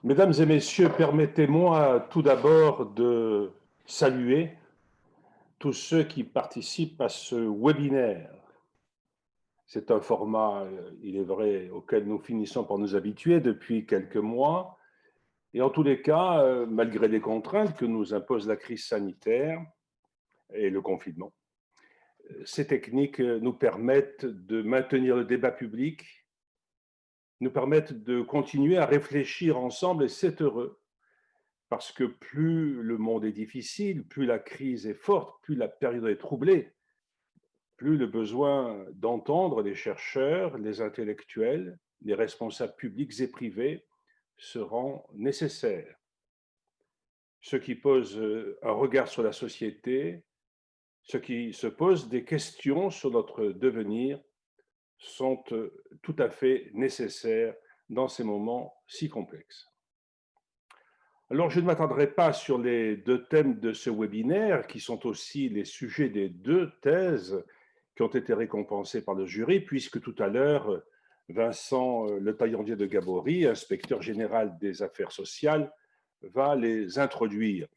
Mesdames et messieurs, permettez-moi tout d'abord de saluer tous ceux qui participent à ce webinaire. C'est un format, il est vrai, auquel nous finissons par nous habituer depuis quelques mois. Et en tous les cas, malgré les contraintes que nous impose la crise sanitaire et le confinement, ces techniques nous permettent de maintenir le débat public, nous permettent de continuer à réfléchir ensemble, et c'est heureux. Parce que plus le monde est difficile, plus la crise est forte, plus la période est troublée, plus le besoin d'entendre les chercheurs, les intellectuels, les responsables publics et privés se rend nécessaire. Ceux qui posent un regard sur la société, ceux qui se posent des questions sur notre devenir sont tout à fait nécessaires dans ces moments si complexes. Alors, je ne m'attendrai pas sur les deux thèmes de ce webinaire, qui sont aussi les sujets des deux thèses qui ont été récompensées par le jury, puisque tout à l'heure, Vincent Le Taillandier de Gabory, inspecteur général des affaires sociales, va les introduire.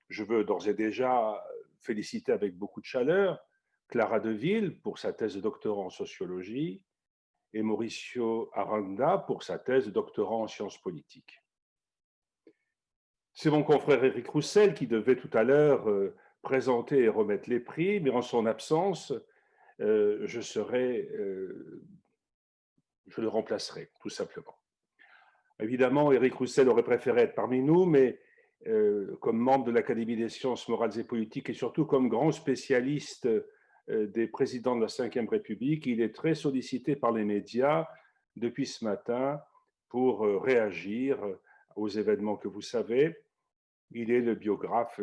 Je veux d'ores et déjà féliciter avec beaucoup de chaleur Clara Deville pour sa thèse de doctorat en sociologie et Mauricio Aranda pour sa thèse de doctorat en sciences politiques. C'est mon confrère Éric Roussel qui devait tout à l'heure présenter et remettre les prix, mais en son absence, je le remplacerai, tout simplement. Évidemment, Éric Roussel aurait préféré être parmi nous, mais comme membre de l'Académie des sciences morales et politiques et surtout comme grand spécialiste des présidents de la Ve République, il est très sollicité par les médias depuis ce matin pour réagir aux événements que vous savez. Il est le biographe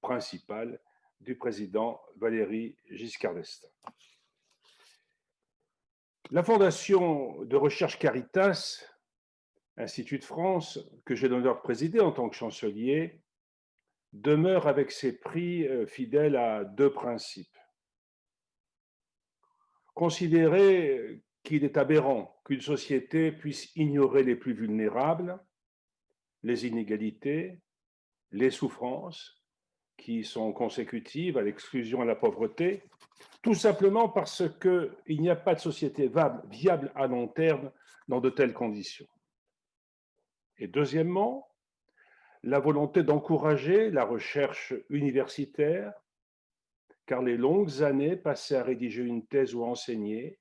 principal du président Valéry Giscard d'Estaing. La fondation de recherche Caritas, Institut de France, que j'ai l'honneur de présider en tant que chancelier, demeure avec ses prix fidèle à deux principes. Considérer qu'il est aberrant qu'une société puisse ignorer les plus vulnérables, les inégalités, les souffrances qui sont consécutives à l'exclusion et à la pauvreté, tout simplement parce qu'il n'y a pas de société viable à long terme dans de telles conditions. Et deuxièmement, la volonté d'encourager la recherche universitaire, car les longues années passées à rédiger une thèse ou à enseigner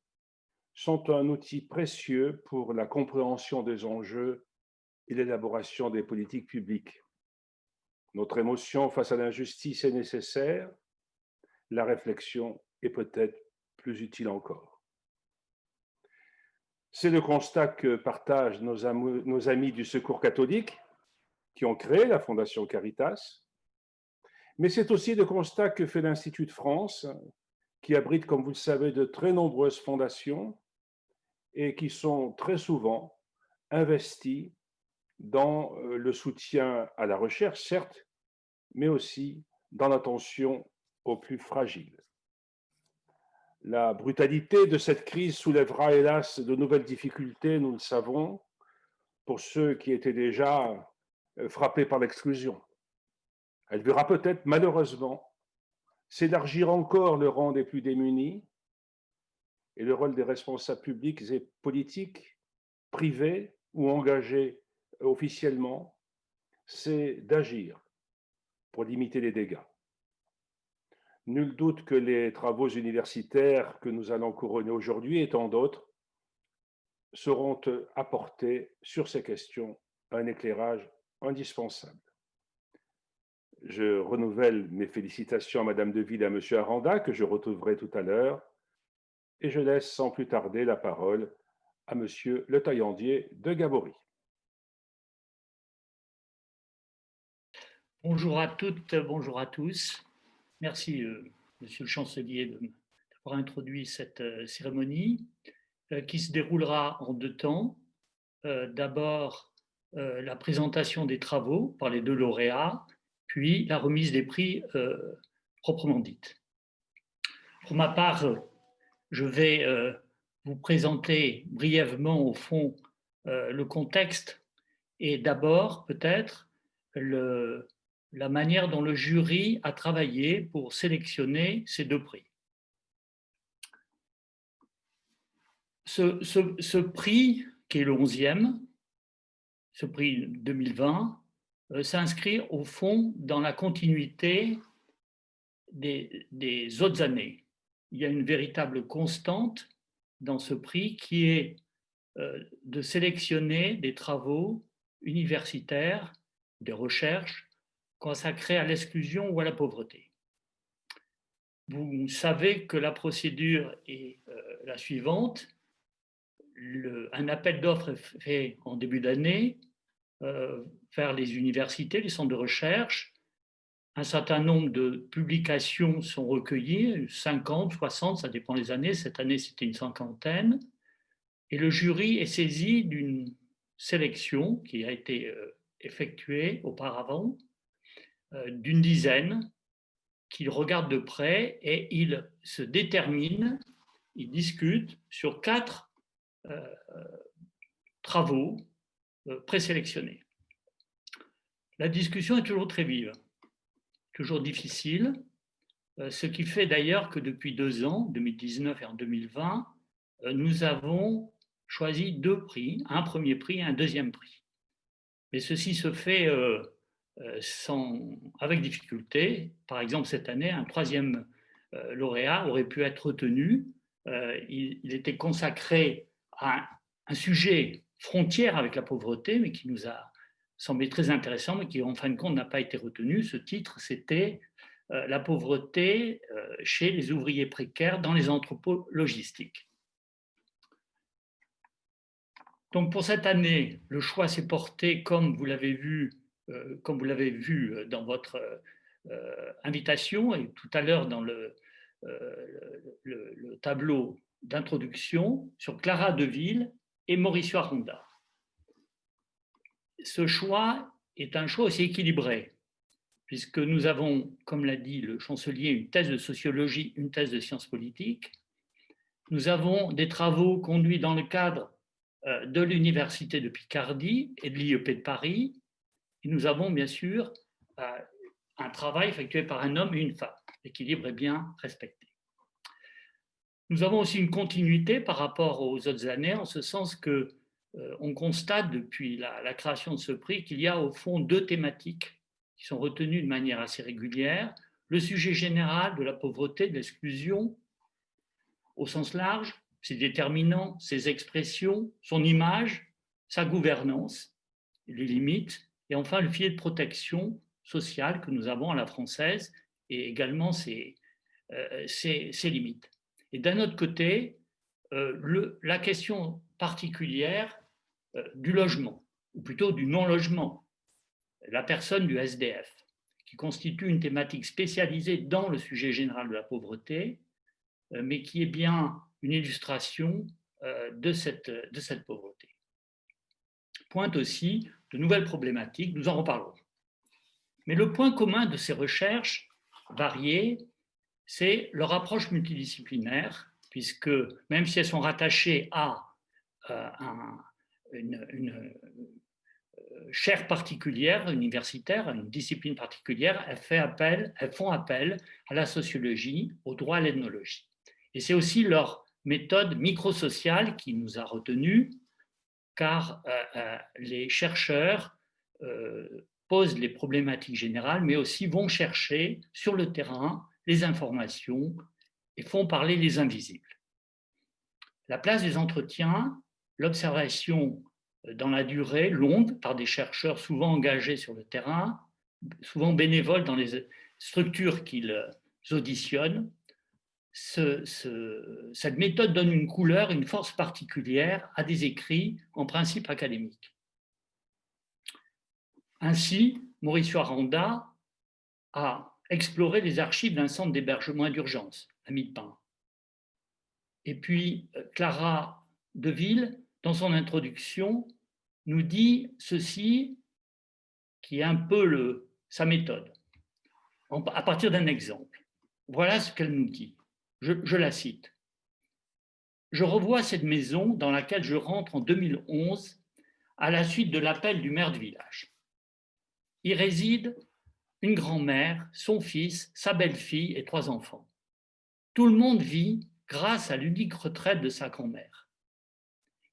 sont un outil précieux pour la compréhension des enjeux et l'élaboration des politiques publiques. Notre émotion face à l'injustice est nécessaire, la réflexion est peut-être plus utile encore. C'est le constat que partagent nos amis du Secours catholique qui ont créé la Fondation Caritas, mais c'est aussi le constat que fait l'Institut de France, qui abrite, comme vous le savez, de très nombreuses fondations et qui sont très souvent investies dans le soutien à la recherche, certes, mais aussi dans l'attention aux plus fragiles. La brutalité de cette crise soulèvera hélas de nouvelles difficultés, nous le savons, pour ceux qui étaient déjà frappés par l'exclusion. Elle verra peut-être malheureusement s'élargir encore le rang des plus démunis et le rôle des responsables publics et politiques, privés ou engagés officiellement, c'est d'agir pour limiter les dégâts. Nul doute que les travaux universitaires que nous allons couronner aujourd'hui et tant d'autres sauront apporter sur ces questions un éclairage indispensable. Je renouvelle mes félicitations à Madame Deville et à Monsieur Aranda, que je retrouverai tout à l'heure, et je laisse sans plus tarder la parole à Monsieur Le Taillandier de Gabory. Bonjour à toutes, bonjour à tous. Merci, Monsieur le Chancelier, d'avoir introduit cette cérémonie qui se déroulera en deux temps. D'abord, la présentation des travaux par les deux lauréats, puis la remise des prix proprement dite. Pour ma part, je vais vous présenter brièvement, au fond, le contexte et d'abord peut-être la manière dont le jury a travaillé pour sélectionner ces deux prix. Ce prix, qui est le 11e, ce prix 2020, s'inscrit au fond dans la continuité des autres années. Il y a une véritable constante dans ce prix qui est de sélectionner des travaux universitaires, des recherches consacrées à l'exclusion ou à la pauvreté. Vous savez que la procédure est la suivante. Un appel d'offres est fait en début d'année vers les universités, les centres de recherche. Un certain nombre de publications sont recueillies, 50, 60, ça dépend des années. Cette année, c'était une cinquantaine. Et le jury est saisi d'une sélection qui a été effectuée auparavant, d'une dizaine, qu'il regarde de près et il se détermine, il discute sur 4 travaux présélectionnés. La discussion est toujours très vive, toujours difficile, ce qui fait d'ailleurs que depuis 2 ans, 2019 et en 2020, nous avons choisi 2 prix, un premier prix et un deuxième prix. Mais ceci se fait avec difficulté. Par exemple, cette année, un 3e lauréat aurait pu être retenu. Il était consacré à un sujet frontière avec la pauvreté, mais qui nous a semblé très intéressant, mais qui en fin de compte n'a pas été retenu. Ce titre, c'était la pauvreté chez les ouvriers précaires dans les entrepôts logistiques. Donc pour cette année, le choix s'est porté, comme vous l'avez vu dans votre invitation et tout à l'heure dans le tableau d'introduction, sur Clara Deville et Mauricio Aranda. Ce choix est un choix aussi équilibré, puisque nous avons, comme l'a dit le chancelier, une thèse de sociologie, une thèse de sciences politiques. Nous avons des travaux conduits dans le cadre de l'Université de Picardie et de l'IEP de Paris. Et nous avons bien sûr un travail effectué par un homme et une femme. L'équilibre est bien respecté. Nous avons aussi une continuité par rapport aux autres années, en ce sens qu'on constate depuis la création de ce prix qu'il y a au fond 2 thématiques qui sont retenues de manière assez régulière. Le sujet général de la pauvreté, de l'exclusion, au sens large, ses déterminants, ses expressions, son image, sa gouvernance, les limites, et enfin le filet de protection sociale que nous avons à la française et également ses limites. Et d'un autre côté, la question particulière du logement, ou plutôt du non-logement, la personne du SDF, qui constitue une thématique spécialisée dans le sujet général de la pauvreté, mais qui est bien une illustration de cette pauvreté. Pointe aussi de nouvelles problématiques, nous en reparlerons. Mais le point commun de ces recherches variées, c'est leur approche multidisciplinaire, puisque même si elles sont rattachées à une chaire particulière, universitaire, à une discipline particulière, elles font appel à la sociologie, au droit, à l'ethnologie. Et c'est aussi leur méthode microsociale qui nous a retenus, car les chercheurs posent les problématiques générales, mais aussi vont chercher sur le terrain les informations et font parler les invisibles. La place des entretiens, l'observation dans la durée longue par des chercheurs souvent engagés sur le terrain, souvent bénévoles dans les structures qu'ils auditionnent, cette méthode donne une couleur, une force particulière à des écrits en principe académiques. Ainsi, Mauricio Aranda a exploré les archives d'un centre d'hébergement et d'urgence, à Millepin. Et puis, Clara Deville, dans son introduction, nous dit ceci, qui est un peu sa méthode, à partir d'un exemple. Voilà ce qu'elle nous dit. Je la cite. « Je revois cette maison dans laquelle je rentre en 2011 à la suite de l'appel du maire du village. Y résident une grand-mère, son fils, sa belle-fille et 3 enfants. Tout le monde vit grâce à l'unique retraite de sa grand-mère.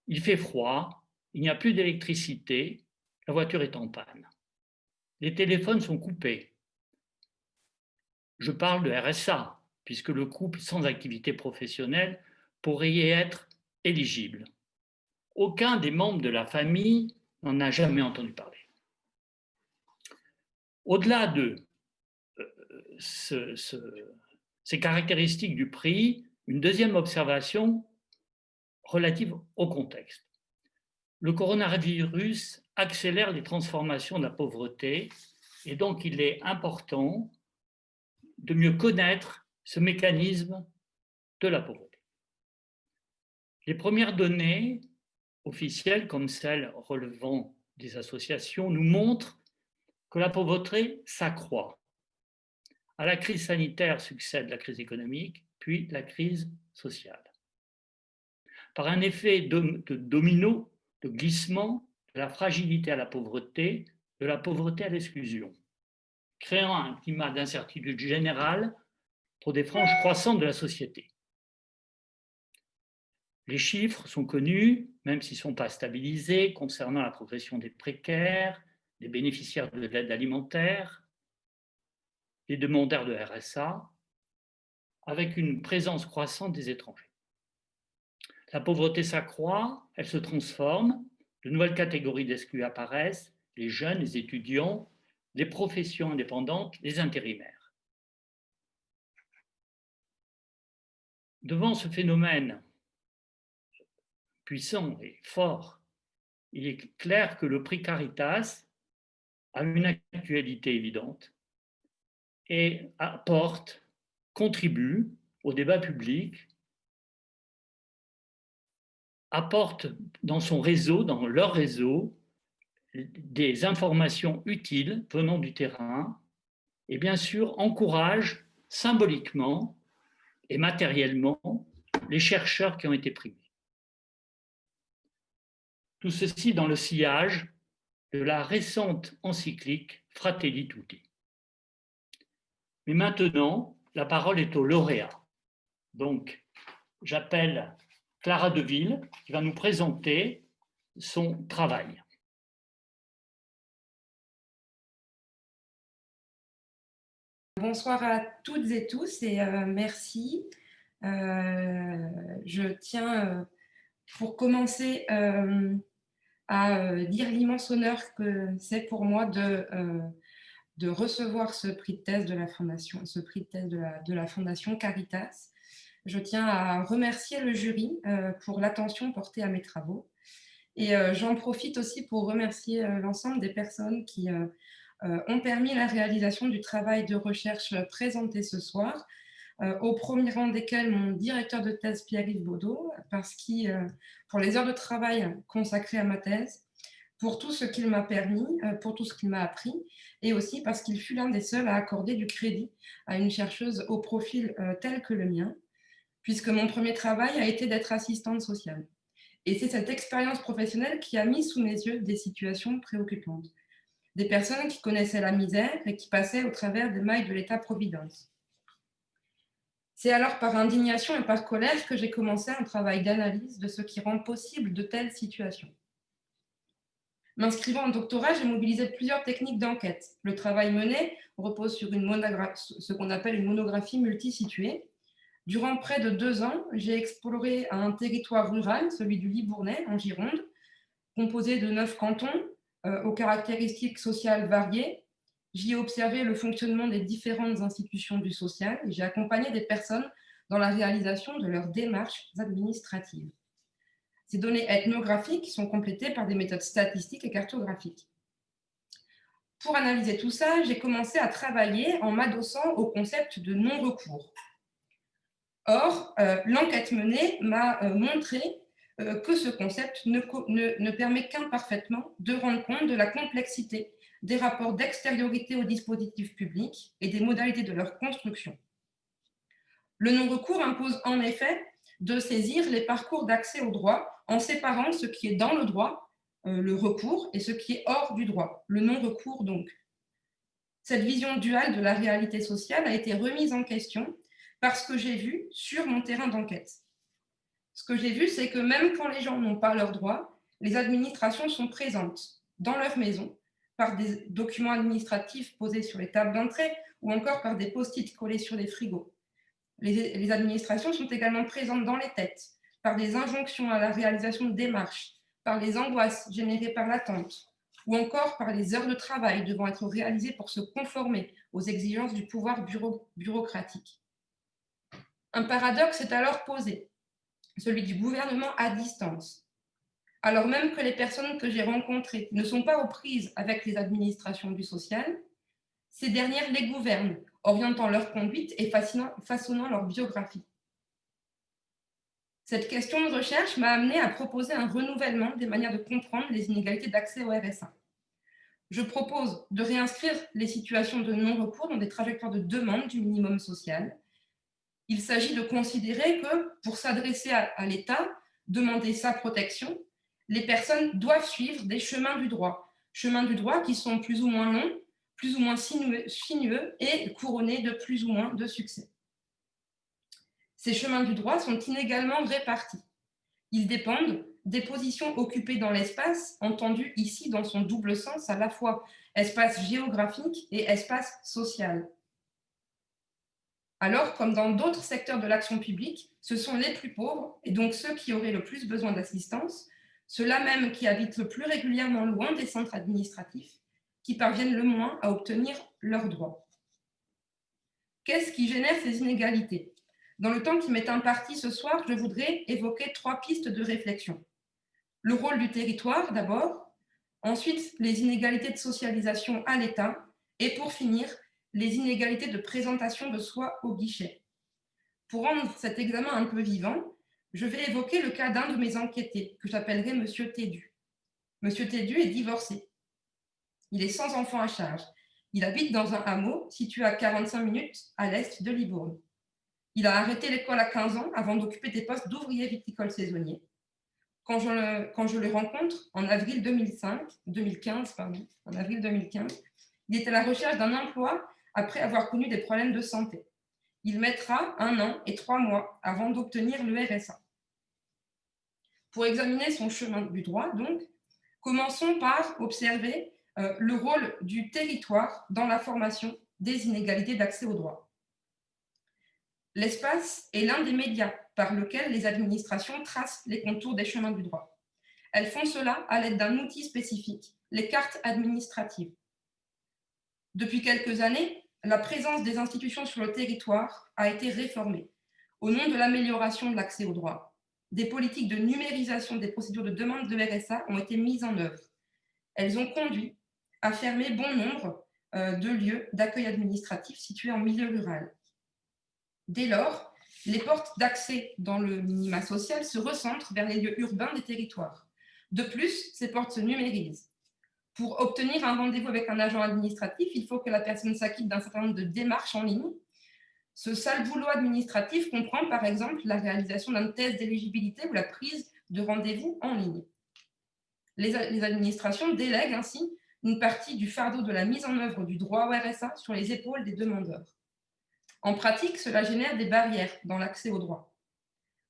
Il fait froid, il n'y a plus d'électricité, la voiture est en panne. Les téléphones sont coupés. Je parle de RSA, puisque le couple sans activité professionnelle pourrait y être éligible. Aucun des membres de la famille n'en a jamais entendu parler. Au-delà de ces caractéristiques du prix, une deuxième observation relative au contexte. Le coronavirus accélère les transformations de la pauvreté et donc il est important de mieux connaître ce mécanisme de la pauvreté. Les premières données officielles, comme celles relevant des associations, nous montrent que la pauvreté s'accroît. À la crise sanitaire succède la crise économique, puis la crise sociale. Par un effet de domino, de glissement, de la fragilité à la pauvreté, de la pauvreté à l'exclusion, créant un climat d'incertitude générale pour des franges croissantes de la société. Les chiffres sont connus, même s'ils ne sont pas stabilisés, concernant la progression des précaires, des bénéficiaires de l'aide alimentaire, des demandeurs de RSA, avec une présence croissante des étrangers. La pauvreté s'accroît, elle se transforme, de nouvelles catégories d'exclus apparaissent, les jeunes, les étudiants, les professions indépendantes, les intérimaires. Devant ce phénomène puissant et fort, il est clair que le prix Caritas a une actualité évidente et apporte, contribue au débat public, apporte dans son réseau, dans leur réseau, des informations utiles venant du terrain et bien sûr encourage symboliquement et matériellement les chercheurs qui ont été primés. Tout ceci dans le sillage de la récente encyclique Fratelli Tutti. Mais maintenant, la parole est au lauréat. Donc, j'appelle Clara Deville qui va nous présenter son travail. Bonsoir à toutes et tous et merci. Je tiens, pour commencer, à dire l'immense honneur que c'est pour moi de recevoir ce prix de thèse de la Fondation, ce prix de thèse de la Fondation Caritas. Je tiens à remercier le jury pour l'attention portée à mes travaux. Et j'en profite aussi pour remercier l'ensemble des personnes qui ont permis la réalisation du travail de recherche présenté ce soir, au premier rang desquels mon directeur de thèse Pierre-Yves Baudot, parce qu'il, pour les heures de travail consacrées à ma thèse, pour tout ce qu'il m'a permis, pour tout ce qu'il m'a appris, et aussi parce qu'il fut l'un des seuls à accorder du crédit à une chercheuse au profil tel que le mien, puisque mon premier travail a été d'être assistante sociale. Et c'est cette expérience professionnelle qui a mis sous mes yeux des situations préoccupantes. Des personnes qui connaissaient la misère et qui passaient au travers des mailles de l'État-providence. C'est alors par indignation et par colère que j'ai commencé un travail d'analyse de ce qui rend possible de telles situations. M'inscrivant en doctorat, j'ai mobilisé plusieurs techniques d'enquête. Le travail mené repose sur ce qu'on appelle une monographie multisituée. Durant près de 2 ans, j'ai exploré un territoire rural, celui du Libournais, en Gironde, composé de 9 cantons, aux caractéristiques sociales variées. J'y ai observé le fonctionnement des différentes institutions du social et j'ai accompagné des personnes dans la réalisation de leurs démarches administratives. Ces données ethnographiques sont complétées par des méthodes statistiques et cartographiques. Pour analyser tout ça, j'ai commencé à travailler en m'adossant au concept de non-recours. Or, l'enquête menée m'a montré que ce concept ne permet qu'imparfaitement de rendre compte de la complexité des rapports d'extériorité aux dispositifs publics et des modalités de leur construction. Le non-recours impose en effet de saisir les parcours d'accès au droit en séparant ce qui est dans le droit le recours, et ce qui est hors du droit, le non-recours donc. Cette vision duale de la réalité sociale a été remise en question par ce que j'ai vu sur mon terrain d'enquête. Ce que j'ai vu, c'est que même quand les gens n'ont pas leurs droits, les administrations sont présentes dans leur maison par des documents administratifs posés sur les tables d'entrée ou encore par des post-it collés sur les frigos. Les administrations sont également présentes dans les têtes par des injonctions à la réalisation de démarches, par les angoisses générées par l'attente, ou encore par les heures de travail devant être réalisées pour se conformer aux exigences du pouvoir bureaucratique. Un paradoxe est alors posé, celui du gouvernement à distance. Alors même que les personnes que j'ai rencontrées ne sont pas aux prises avec les administrations du social, ces dernières les gouvernent, orientant leur conduite et façonnant leur biographie. Cette question de recherche m'a amené à proposer un renouvellement des manières de comprendre les inégalités d'accès au RSA. Je propose de réinscrire les situations de non-recours dans des trajectoires de demande du minimum social. Il s'agit de considérer que pour s'adresser à l'État, demander sa protection, les personnes doivent suivre des chemins du droit qui sont plus ou moins longs, plus ou moins sinueux et couronnés de plus ou moins de succès. Ces chemins du droit sont inégalement répartis. Ils dépendent des positions occupées dans l'espace, entendu ici dans son double sens, à la fois espace géographique et espace social. Alors, comme dans d'autres secteurs de l'action publique, ce sont les plus pauvres, et donc ceux qui auraient le plus besoin d'assistance, ceux-là même qui habitent le plus régulièrement loin des centres administratifs, qui parviennent le moins à obtenir leurs droits. Qu'est-ce qui génère ces inégalités ? Dans le temps qui m'est imparti ce soir, je voudrais évoquer 3 pistes de réflexion. Le rôle du territoire, d'abord, ensuite les inégalités de socialisation à l'État, et pour finir, les inégalités de présentation de soi au guichet. Pour rendre cet examen un peu vivant, je vais évoquer le cas d'un de mes enquêtés, que j'appellerai Monsieur Tédu. Monsieur Tédu est divorcé. Il est sans enfant à charge. Il habite dans un hameau situé à 45 minutes à l'est de Libourne. Il a arrêté l'école à 15 ans avant d'occuper des postes d'ouvrier viticole saisonnier. Quand je le rencontre en avril 2015, il est à la recherche d'un emploi après avoir connu des problèmes de santé. Il mettra 1 an et 3 mois avant d'obtenir le RSA. Pour examiner son chemin du droit, donc, commençons par observer le rôle du territoire dans la formation des inégalités d'accès au droit. L'espace est l'un des médias par lequel les administrations tracent les contours des chemins du droit. Elles font cela à l'aide d'un outil spécifique, les cartes administratives. Depuis quelques années, la présence des institutions sur le territoire a été réformée au nom de l'amélioration de l'accès au droit. Des politiques de numérisation des procédures de demande de RSA ont été mises en œuvre. Elles ont conduit à fermer bon nombre de lieux d'accueil administratif situés en milieu rural. Dès lors, les portes d'accès dans le minima social se recentrent vers les lieux urbains des territoires. De plus, ces portes se numérisent. Pour obtenir un rendez-vous avec un agent administratif, il faut que la personne s'acquitte d'un certain nombre de démarches en ligne. Ce sale boulot administratif comprend par exemple la réalisation d'un test d'éligibilité ou la prise de rendez-vous en ligne. Les administrations délèguent ainsi une partie du fardeau de la mise en œuvre du droit au RSA sur les épaules des demandeurs. En pratique, cela génère des barrières dans l'accès au droit.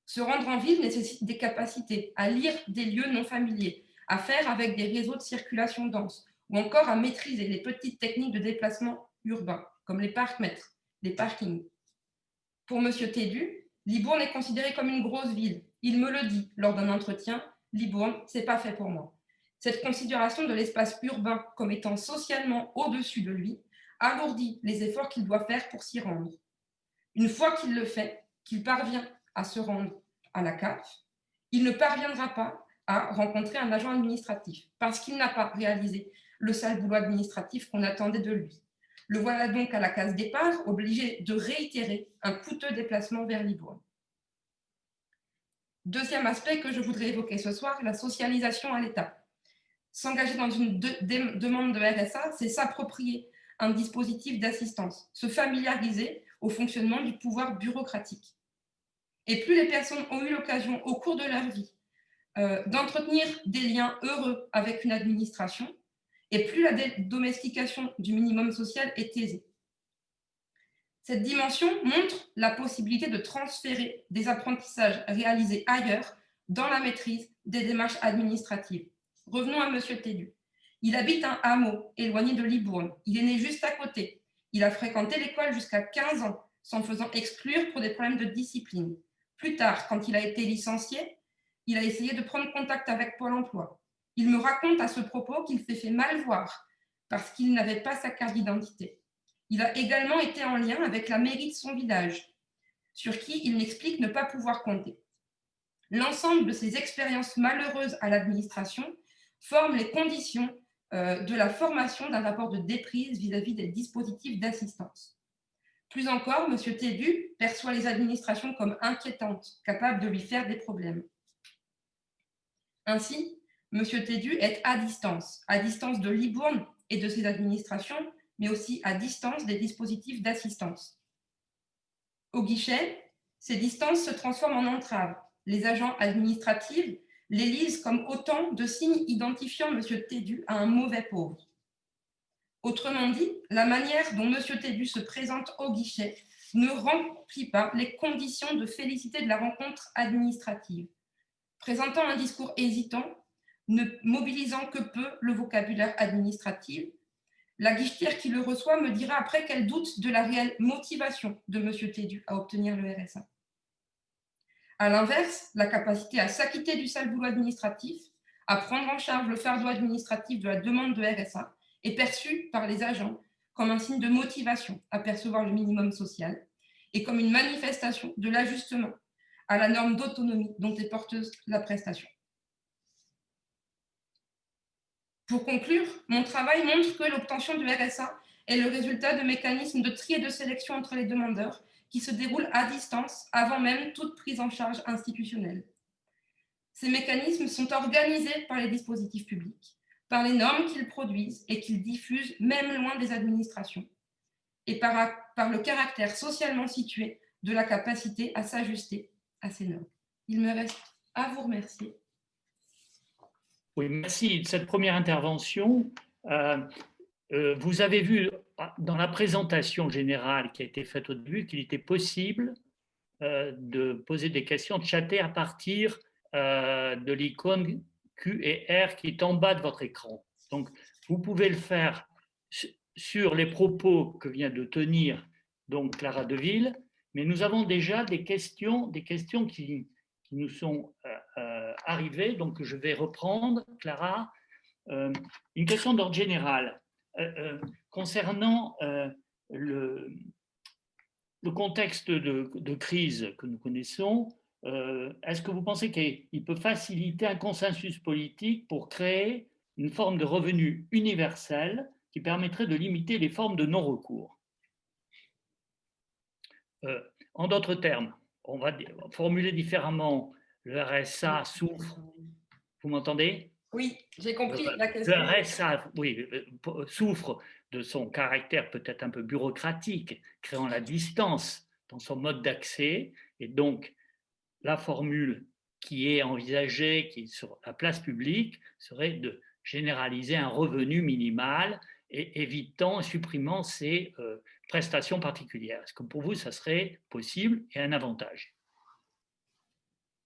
Se rendre en ville nécessite des capacités à lire des lieux non familiers, à faire avec des réseaux de circulation dense, ou encore à maîtriser les petites techniques de déplacement urbain, comme les parcs-mètres, les parkings. Pour M. Tédu, Libourne est considérée comme une grosse ville. Il me le dit lors d'un entretien, Libourne, c'est pas fait pour moi. Cette considération de l'espace urbain comme étant socialement au-dessus de lui alourdit les efforts qu'il doit faire pour s'y rendre. Une fois qu'il le fait, qu'il parvient à se rendre à la CAF, il ne parviendra pas à rencontrer un agent administratif parce qu'il n'a pas réalisé le sale boulot administratif qu'on attendait de lui. Le voilà donc à la case départ, obligé de réitérer un coûteux déplacement vers Libourne. Deuxième aspect que je voudrais évoquer ce soir, la socialisation à l'État. S'engager dans une demande de RSA, c'est s'approprier un dispositif d'assistance, se familiariser au fonctionnement du pouvoir bureaucratique. Et plus les personnes ont eu l'occasion au cours de leur vie d'entretenir des liens heureux avec une administration, et plus la domestication du minimum social est aisée. Cette dimension montre la possibilité de transférer des apprentissages réalisés ailleurs dans la maîtrise des démarches administratives. Revenons à M. Tédu. Il habite un hameau éloigné de Libourne. Il est né juste à côté. Il a fréquenté l'école jusqu'à 15 ans, s'en faisant exclure pour des problèmes de discipline. Plus tard, quand il a été licencié, il a essayé de prendre contact avec Pôle emploi. Il me raconte à ce propos qu'il s'est fait mal voir parce qu'il n'avait pas sa carte d'identité. Il a également été en lien avec la mairie de son village, sur qui il m'explique ne pas pouvoir compter. L'ensemble de ces expériences malheureuses à l'administration forment les conditions de la formation d'un rapport de déprise vis-à-vis des dispositifs d'assistance. Plus encore, M. Tédu perçoit les administrations comme inquiétantes, capables de lui faire des problèmes. Ainsi, M. Tédu est à distance de Libourne et de ses administrations, mais aussi à distance des dispositifs d'assistance. Au guichet, ces distances se transforment en entraves. Les agents administratifs les lisent comme autant de signes identifiant M. Tédu à un mauvais pauvre. Autrement dit, la manière dont M. Tédu se présente au guichet ne remplit pas les conditions de félicité de la rencontre administrative. Présentant un discours hésitant, ne mobilisant que peu le vocabulaire administratif, la guichetière qui le reçoit me dira après qu'elle doute de la réelle motivation de M. Tédu à obtenir le RSA. À l'inverse, la capacité à s'acquitter du sale boulot administratif, à prendre en charge le fardeau administratif de la demande de RSA, est perçue par les agents comme un signe de motivation à percevoir le minimum social et comme une manifestation de l'ajustement à la norme d'autonomie dont est porteuse la prestation. Pour conclure, mon travail montre que l'obtention du RSA est le résultat de mécanismes de tri et de sélection entre les demandeurs qui se déroulent à distance avant même toute prise en charge institutionnelle. Ces mécanismes sont organisés par les dispositifs publics, par les normes qu'ils produisent et qu'ils diffusent même loin des administrations, et par le caractère socialement situé de la capacité à s'ajuster à ces normes. Il me reste à vous remercier. Oui, merci de cette première intervention. Vous avez vu dans la présentation générale qui a été faite au début qu'il était possible de poser des questions, de chatter à partir de l'icône Q et R qui est en bas de votre écran. Donc, vous pouvez le faire sur les propos que vient de tenir donc Clara Deville, mais nous avons déjà des questions qui nous sont arrivées, donc je vais reprendre, Clara. Une question d'ordre général concernant le contexte de crise que nous connaissons. Est-ce que vous pensez qu'il peut faciliter un consensus politique pour créer une forme de revenu universel qui permettrait de limiter les formes de non-recours? En d'autres termes, on va formuler différemment, le RSA souffre. Vous m'entendez? Oui, j'ai compris la question. Le RSA, oui, souffre de son caractère peut-être un peu bureaucratique, créant la distance dans son mode d'accès, et donc la formule qui est envisagée, qui est sur la place publique, serait de généraliser un revenu minimal et évitant, supprimant ces prestations particulières. Est-ce que pour vous, ça serait possible et un avantage?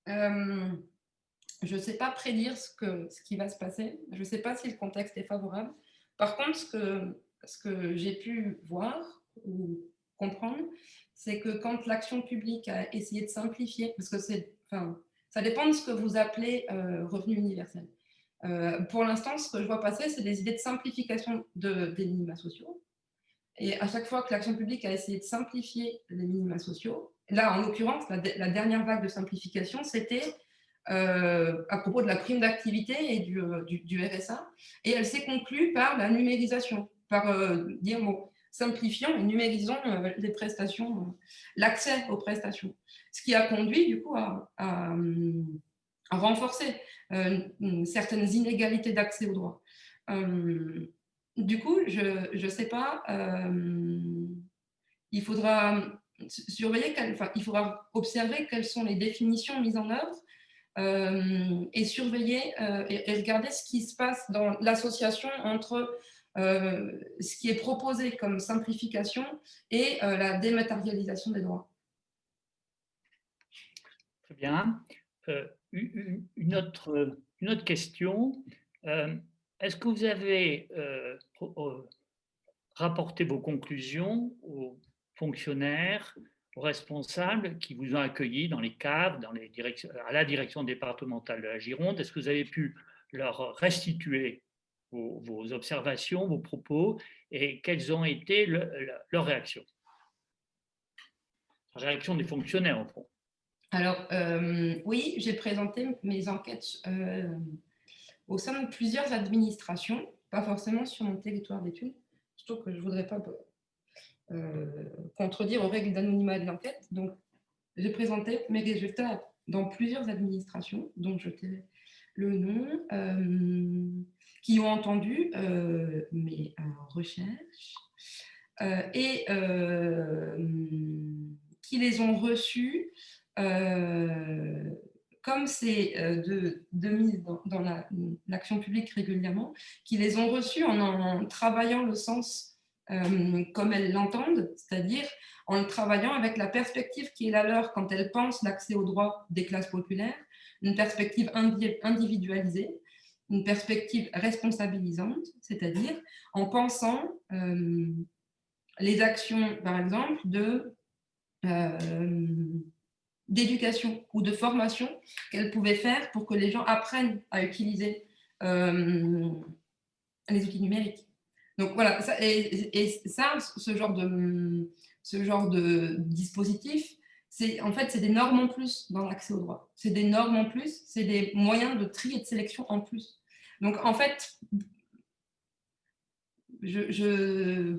Je ne sais pas prédire ce qui va se passer. Je ne sais pas si le contexte est favorable. Par contre, ce que j'ai pu voir ou comprendre, c'est que quand l'action publique a essayé de simplifier, parce que ça dépend de ce que vous appelez revenu universel. Pour l'instant, ce que je vois passer, c'est des idées de simplification des minima sociaux. Et à chaque fois que l'action publique a essayé de simplifier les minima sociaux, là, en l'occurrence, la dernière vague de simplification, c'était à propos de la prime d'activité et du RSA, et elle s'est conclue par la numérisation, par dire, bon, simplifions et numérisons les prestations, l'accès aux prestations, ce qui a conduit du coup à renforcer certaines inégalités d'accès aux droits. Du coup, je ne sais pas, il faudra surveiller, il faudra observer quelles sont les définitions mises en œuvre et surveiller et regarder ce qui se passe dans l'association entre ce qui est proposé comme simplification et la dématérialisation des droits. Très bien. Une autre question. Est-ce que vous avez rapporté vos conclusions aux fonctionnaires, aux responsables qui vous ont accueillis dans les caves, à la direction départementale de la Gironde? Est-ce que vous avez pu leur restituer vos observations, vos propos, et quelles ont été leurs réactions? La réaction des fonctionnaires, au fond. Alors, oui, j'ai présenté mes enquêtes au sein de plusieurs administrations, pas forcément sur mon territoire d'études, surtout que je ne voudrais pas contredire aux règles d'anonymat de l'enquête. Donc, j'ai présenté mes résultats dans plusieurs administrations, dont je tairai le nom, qui ont entendu mes recherches et qui les ont reçus comme c'est de mise dans l'action publique régulièrement, qui les ont reçus en travaillant le sens comme elles l'entendent, c'est-à-dire en le travaillant avec la perspective qui est la leur quand elles pensent l'accès aux droits des classes populaires, une perspective individualisée, une perspective responsabilisante, c'est-à-dire en pensant les actions, par exemple, d'éducation ou de formation qu'elles pouvaient faire pour que les gens apprennent à utiliser les outils numériques. Donc voilà, ce genre de dispositif, en fait, c'est des normes en plus dans l'accès aux droits. C'est des normes en plus, c'est des moyens de tri et de sélection en plus. Donc en fait,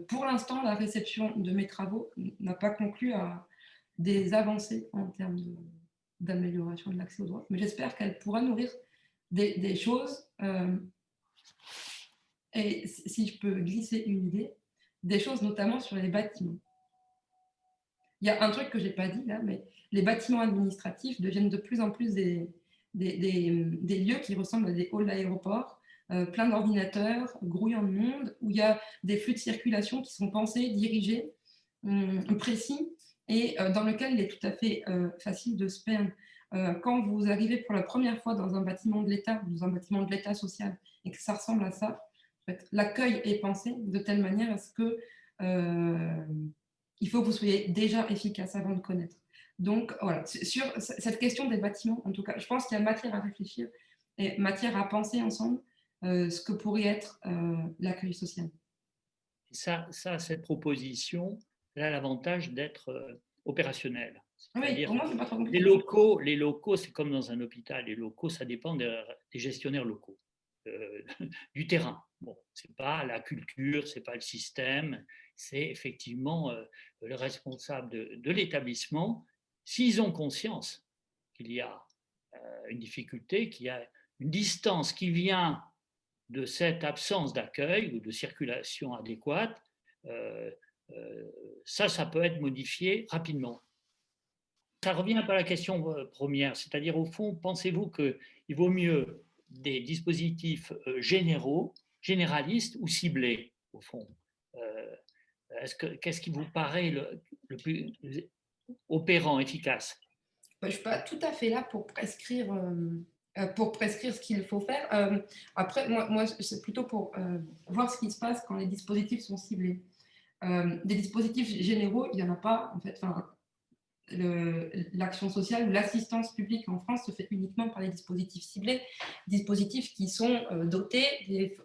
pour l'instant, la réception de mes travaux n'a pas conclu à des avancées en termes d'amélioration de l'accès aux droits, mais j'espère qu'elle pourra nourrir des choses, et si je peux glisser une idée, des choses notamment sur les bâtiments. Il y a un truc que je n'ai pas dit là, mais les bâtiments administratifs deviennent de plus en plus des lieux qui ressemblent à des halls d'aéroport, plein d'ordinateurs, grouillant de monde, où il y a des flux de circulation qui sont pensés, dirigés, précis, et dans lequel il est tout à fait facile de se perdre. Quand vous arrivez pour la première fois dans un bâtiment de l'État, dans un bâtiment de l'État social, et que ça ressemble à ça, en fait, l'accueil est pensé de telle manière à ce que il faut que vous soyez déjà efficace avant de connaître. Donc voilà, sur cette question des bâtiments, en tout cas, je pense qu'il y a matière à réfléchir et matière à penser ensemble ce que pourrait être l'accueil social. Cette proposition, elle a l'avantage d'être opérationnelle. Oui, pour moi, c'est pas trop compliqué. Les locaux, c'est comme dans un hôpital. Les locaux, ça dépend des gestionnaires locaux, du terrain. Bon, c'est pas la culture, c'est pas le système, c'est effectivement le responsable de l'établissement. S'ils ont conscience qu'il y a une difficulté, qu'il y a une distance qui vient de cette absence d'accueil ou de circulation adéquate, ça peut être modifié rapidement. Ça revient un peu à la question première, c'est-à-dire au fond, pensez-vous qu'il vaut mieux des dispositifs généraux, généralistes ou ciblés, au fond? Qu'est-ce qui vous paraît le plus opérant, efficace? Je ne suis pas tout à fait là pour prescrire ce qu'il faut faire. Après, moi c'est plutôt pour voir ce qui se passe quand les dispositifs sont ciblés. Des dispositifs généraux, il n'y en a pas. En fait, l'action sociale ou l'assistance publique en France se fait uniquement par les dispositifs ciblés, dispositifs qui sont dotés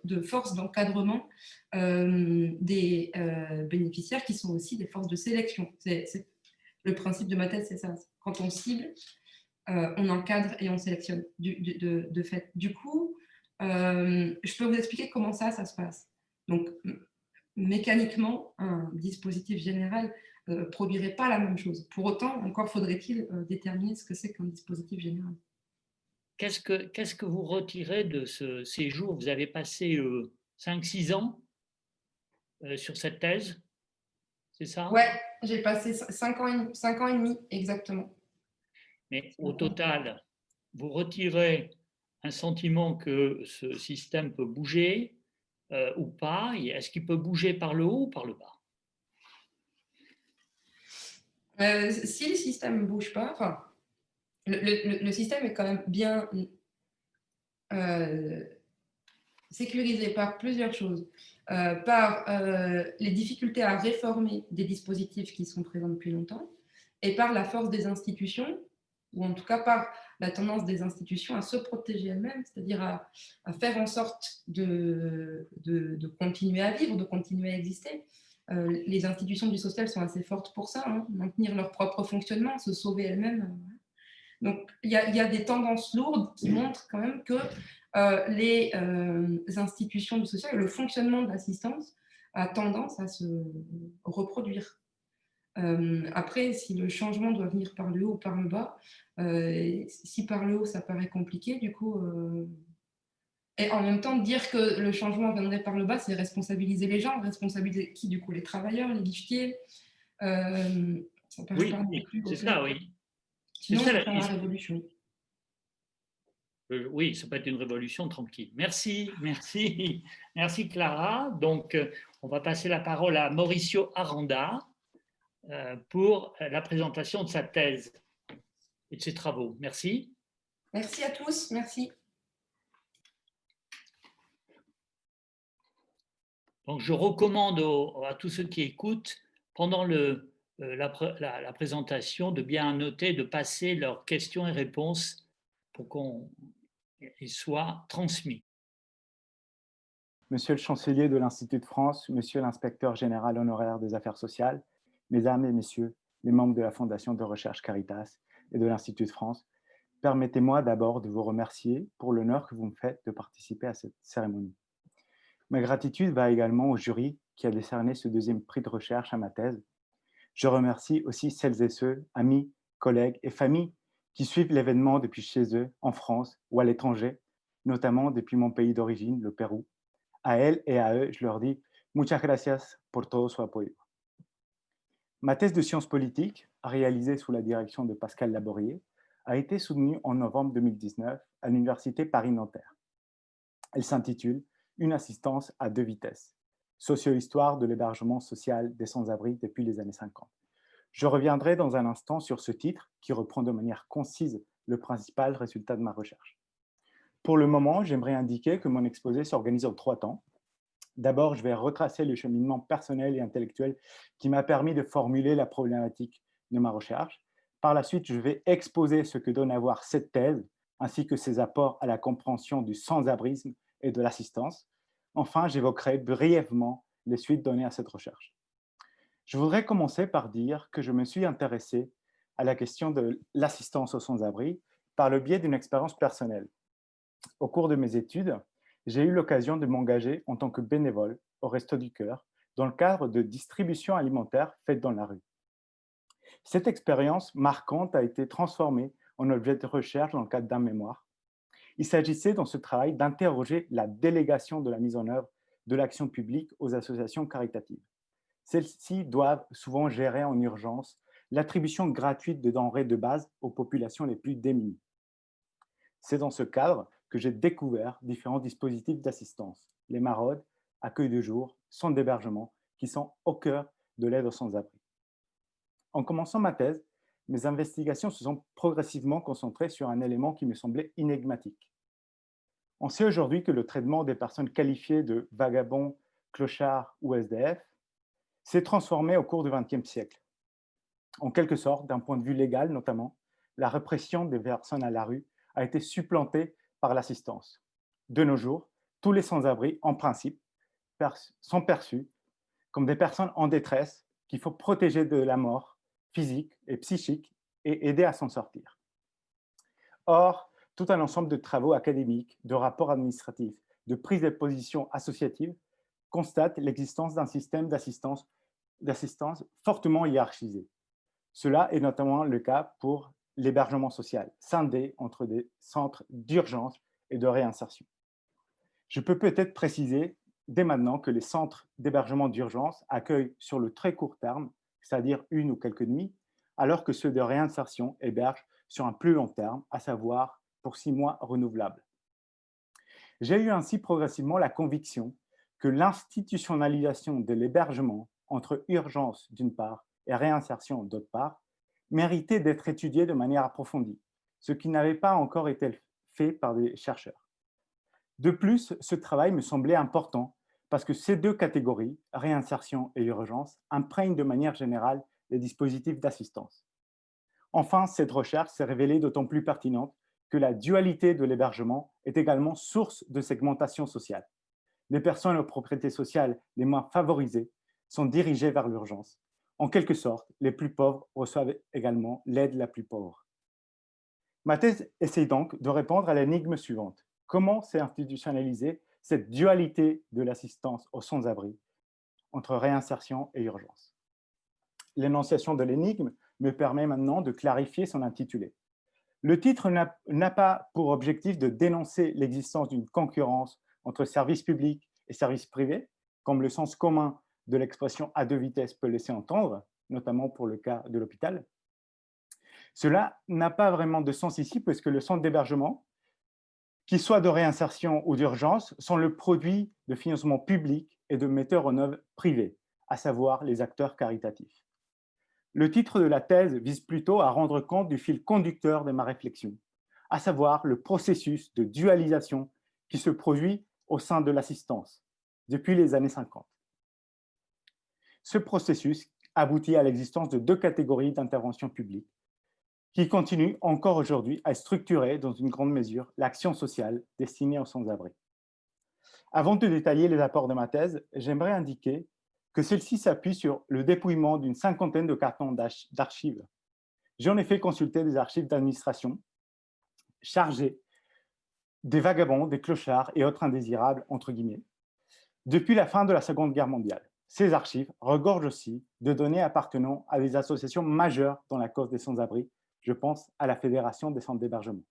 de forces d'encadrement des bénéficiaires qui sont aussi des forces de sélection. Le principe de ma thèse, c'est ça. Quand on cible, on encadre et on sélectionne de fait. Du coup, je peux vous expliquer comment ça se passe. Donc, mécaniquement, un dispositif général produirait pas la même chose. Pour autant, encore faudrait-il déterminer ce que c'est qu'un dispositif général. Qu'est-ce que vous retirez de ce séjour? Vous avez passé 5-6 ans sur cette thèse, c'est ça? Ouais, j'ai passé 5 ans et demi, exactement. Mais au total, vous retirez un sentiment que ce système peut bouger ou pas? Est-ce qu'il peut bouger par le haut ou par le bas? Si le système ne bouge pas, enfin, le système est quand même bien sécurisé par plusieurs choses. Par les difficultés à réformer des dispositifs qui sont présents depuis longtemps, et par la force des institutions, ou en tout cas par la tendance des institutions à se protéger elles-mêmes, c'est-à-dire à faire en sorte de continuer à vivre, de continuer à exister. Les institutions du social sont assez fortes pour ça, hein, maintenir leur propre fonctionnement, se sauver elles-mêmes. Donc, il y a des tendances lourdes qui montrent quand même que les institutions du social, le fonctionnement de l'assistance a tendance à se reproduire. Après, si le changement doit venir par le haut ou par le bas, si par le haut, ça paraît compliqué, du coup, et en même temps, dire que le changement viendrait par le bas, c'est responsabiliser les gens, responsabiliser qui, du coup, les travailleurs, les guichetiers. Ça paraît Oui, pas non plus. c'est ça, oui. Sinon, Ça, on ferait la révolution. oui, ça peut être une révolution tranquille. Merci, merci, merci Clara. Donc, on va passer la parole à Mauricio Aranda pour la présentation de sa thèse et de ses travaux. Merci. Merci à tous, merci. Donc, je recommande à tous ceux qui écoutent, pendant la présentation, de bien noter, de passer leurs questions et réponses pour qu'on soit transmis. Monsieur le chancelier de l'Institut de France, monsieur l'inspecteur général honoraire des affaires sociales, mesdames et messieurs, les membres de la Fondation de recherche Caritas et de l'Institut de France, permettez-moi d'abord de vous remercier pour l'honneur que vous me faites de participer à cette cérémonie. Ma gratitude va également au jury qui a décerné ce deuxième prix de recherche à ma thèse. Je remercie aussi celles et ceux, amis, collègues et familles qui suivent l'événement depuis chez eux, en France ou à l'étranger, notamment depuis mon pays d'origine, le Pérou. À elles et à eux, je leur dis « Muchas gracias por todo su apoyo ». Ma thèse de sciences politiques, réalisée sous la direction de Pascal Laborier, a été soutenue en novembre 2019 à l'Université Paris-Nanterre. Elle s'intitule « Une assistance à deux vitesses. Socio-histoire de l'hébergement social des sans-abri depuis les années 50 ». Je reviendrai dans un instant sur ce titre qui reprend de manière concise le principal résultat de ma recherche. Pour le moment, j'aimerais indiquer que mon exposé s'organise en 3 temps. D'abord, je vais retracer le cheminement personnel et intellectuel qui m'a permis de formuler la problématique de ma recherche. Par la suite, je vais exposer ce que donne à voir cette thèse, ainsi que ses apports à la compréhension du sans-abrisme et de l'assistance. Enfin, j'évoquerai brièvement les suites données à cette recherche. Je voudrais commencer par dire que je me suis intéressé à la question de l'assistance aux sans-abri par le biais d'une expérience personnelle. Au cours de mes études, j'ai eu l'occasion de m'engager en tant que bénévole au Resto du Cœur dans le cadre de distribution alimentaire faite dans la rue. Cette expérience marquante a été transformée en objet de recherche dans le cadre d'un mémoire. Il s'agissait dans ce travail d'interroger la délégation de la mise en œuvre de l'action publique aux associations caritatives. Celles-ci doivent souvent gérer en urgence l'attribution gratuite de denrées de base aux populations les plus démunies. C'est dans ce cadre que j'ai découvert différents dispositifs d'assistance, les maraudes, accueil de jour, centres d'hébergement, qui sont au cœur de l'aide aux sans-abri. En commençant ma thèse, mes investigations se sont progressivement concentrées sur un élément qui me semblait énigmatique. On sait aujourd'hui que le traitement des personnes qualifiées de vagabonds, clochards ou SDF s'est transformé au cours du XXe siècle. En quelque sorte, d'un point de vue légal notamment, la répression des personnes à la rue a été supplantée par l'assistance. De nos jours, tous les sans-abri, en principe, sont perçus comme des personnes en détresse qu'il faut protéger de la mort physique et psychique et aider à s'en sortir. Or, tout un ensemble de travaux académiques, de rapports administratifs, de prises de position associatives constatent l'existence d'un système d'assistance fortement hiérarchisé. Cela est notamment le cas pour l'hébergement social, scindé entre des centres d'urgence et de réinsertion. Je peux peut-être préciser dès maintenant que les centres d'hébergement d'urgence accueillent sur le très court terme, c'est-à-dire 1 ou quelques nuits, alors que ceux de réinsertion hébergent sur un plus long terme, à savoir pour 6 mois renouvelables. J'ai eu ainsi progressivement la conviction que l'institutionnalisation de l'hébergement entre urgence d'une part et réinsertion d'autre part méritait d'être étudiée de manière approfondie, ce qui n'avait pas encore été fait par des chercheurs. De plus, ce travail me semblait important parce que ces deux catégories, réinsertion et urgence, imprègnent de manière générale les dispositifs d'assistance. Enfin, cette recherche s'est révélée d'autant plus pertinente que la dualité de l'hébergement est également source de segmentation sociale. Les personnes aux propriétés sociales les moins favorisées sont dirigées vers l'urgence. En quelque sorte, les plus pauvres reçoivent également l'aide la plus pauvre. Ma thèse essaye donc de répondre à l'énigme suivante. Comment s'est institutionnalisée cette dualité de l'assistance aux sans-abri entre réinsertion et urgence? L'énonciation de l'énigme me permet maintenant de clarifier son intitulé. Le titre n'a pas pour objectif de dénoncer l'existence d'une concurrence entre services publics et services privés, comme le sens commun de l'expression à deux vitesses peut laisser entendre, notamment pour le cas de l'hôpital. Cela n'a pas vraiment de sens ici, puisque le centre d'hébergement, qu'il soit de réinsertion ou d'urgence, sont le produit de financements publics et de metteurs en œuvre privés, à savoir les acteurs caritatifs. Le titre de la thèse vise plutôt à rendre compte du fil conducteur de ma réflexion, à savoir le processus de dualisation qui se produit au sein de l'assistance depuis les années 50. Ce processus aboutit à l'existence de deux catégories d'intervention publique qui continuent encore aujourd'hui à structurer dans une grande mesure l'action sociale destinée aux sans-abri. Avant de détailler les apports de ma thèse, j'aimerais indiquer que celle-ci s'appuie sur le dépouillement d'une cinquantaine de cartons d'archives. J'ai en effet consulté des archives d'administration chargées des vagabonds, des clochards et autres indésirables, entre guillemets, depuis la fin de la Seconde Guerre mondiale. Ces archives regorgent aussi de données appartenant à des associations majeures dans la cause des sans-abri. Je pense à la Fédération des centres d'hébergement.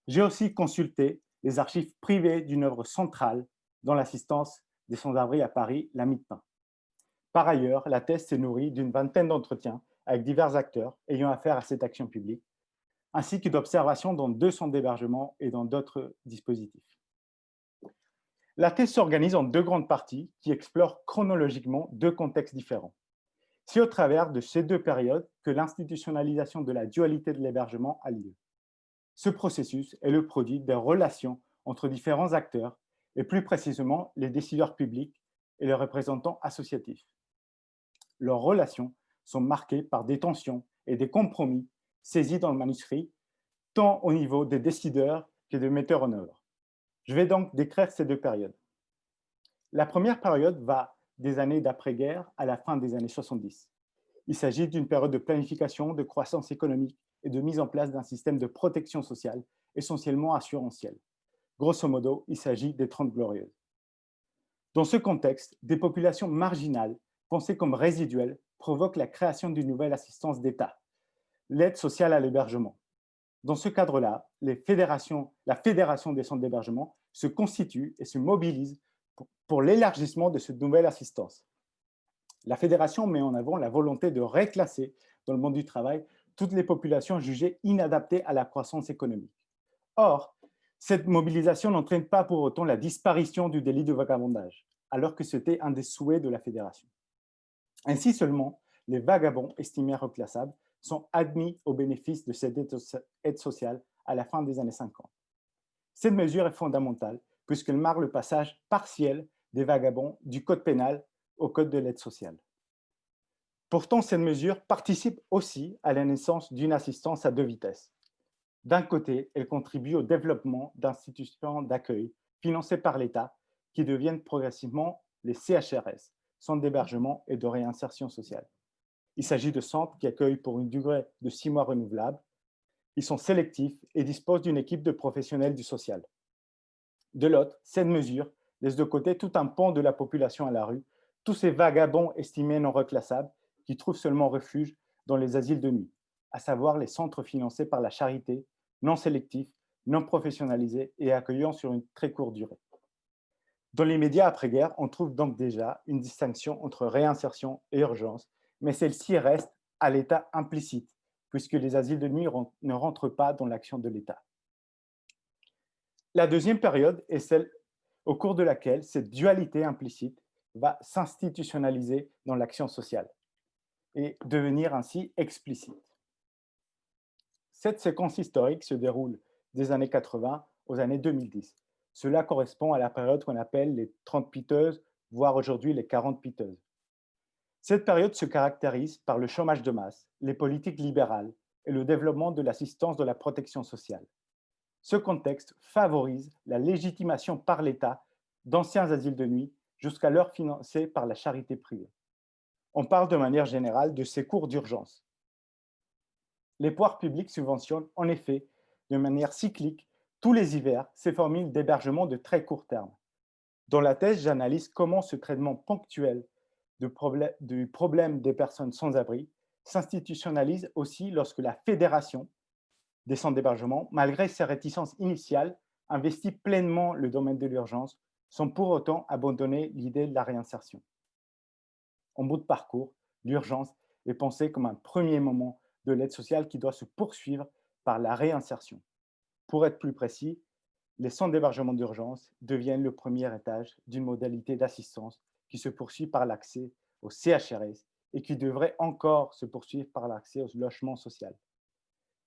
J'ai aussi consulté les archives privées d'une œuvre centrale dans l'assistance des sans-abri à Paris, la Mite-Pain. Par ailleurs, la thèse s'est nourrie d'une vingtaine d'entretiens avec divers acteurs ayant affaire à cette action publique, ainsi que d'observations dans 2 centres d'hébergement et dans d'autres dispositifs. La thèse s'organise en 2 grandes parties qui explorent chronologiquement 2 contextes différents. C'est au travers de ces 2 périodes que l'institutionnalisation de la dualité de l'hébergement a lieu. Ce processus est le produit des relations entre différents acteurs et plus précisément les décideurs publics et les représentants associatifs. Leurs relations sont marquées par des tensions et des compromis saisis dans le manuscrit, tant au niveau des décideurs que des metteurs en œuvre. Je vais donc décrire ces 2 périodes. La première période va des années d'après-guerre à la fin des années 70. Il s'agit d'une période de planification, de croissance économique et de mise en place d'un système de protection sociale, essentiellement assurantiel. Grosso modo, il s'agit des 30 Glorieuses. Dans ce contexte, des populations marginales, pensées comme résiduelles, provoquent la création d'une nouvelle assistance d'État, l'aide sociale à l'hébergement. Dans ce cadre-là, la Fédération des centres d'hébergement se constitue et se mobilise pour l'élargissement de cette nouvelle assistance. La Fédération met en avant la volonté de reclasser dans le monde du travail toutes les populations jugées inadaptées à la croissance économique. Or, cette mobilisation n'entraîne pas pour autant la disparition du délit de vagabondage, alors que c'était un des souhaits de la Fédération. Ainsi seulement, les vagabonds estimés reclassables sont admis au bénéfice de cette aide sociale à la fin des années 50. Cette mesure est fondamentale puisqu'elle marque le passage partiel des vagabonds du code pénal au code de l'aide sociale. Pourtant, cette mesure participe aussi à la naissance d'une assistance à 2 vitesses. D'un côté, elle contribue au développement d'institutions d'accueil financées par l'État qui deviennent progressivement les CHRS, centres d'hébergement et de réinsertion sociale. Il s'agit de centres qui accueillent pour une durée de 6 mois renouvelable. Ils sont sélectifs et disposent d'une équipe de professionnels du social. De l'autre, cette mesure laisse de côté tout un pan de la population à la rue, tous ces vagabonds estimés non reclassables qui trouvent seulement refuge dans les asiles de nuit, à savoir les centres financés par la charité, non sélectifs, non professionnalisés et accueillant sur une très courte durée. Dans les médias après-guerre, on trouve donc déjà une distinction entre réinsertion et urgence, mais celle-ci reste à l'état implicite, puisque les asiles de nuit ne rentrent pas dans l'action de l'État. La deuxième période est celle au cours de laquelle cette dualité implicite va s'institutionnaliser dans l'action sociale et devenir ainsi explicite. Cette séquence historique se déroule des années 80 aux années 2010. Cela correspond à la période qu'on appelle les 30 piteuses, voire aujourd'hui les 40 piteuses. Cette période se caractérise par le chômage de masse, les politiques libérales et le développement de l'assistance de la protection sociale. Ce contexte favorise la légitimation par l'État d'anciens asiles de nuit, jusqu'alors financés par la charité privée. On parle de manière générale de secours d'urgence. Les pouvoirs publics subventionnent en effet, de manière cyclique, tous les hivers, ces formules d'hébergement de très court terme. Dans la thèse, j'analyse comment ce traitement ponctuel du problème des personnes sans abri s'institutionnalise aussi lorsque la fédération des centres d'hébergement, malgré ses réticences initiales, investit pleinement le domaine de l'urgence, sans pour autant abandonner l'idée de la réinsertion. En bout de parcours, l'urgence est pensée comme un premier moment de l'aide sociale qui doit se poursuivre par la réinsertion. Pour être plus précis, les centres d'hébergement d'urgence deviennent le premier étage d'une modalité d'assistance qui se poursuit par l'accès au CHRS et qui devrait encore se poursuivre par l'accès au logement social.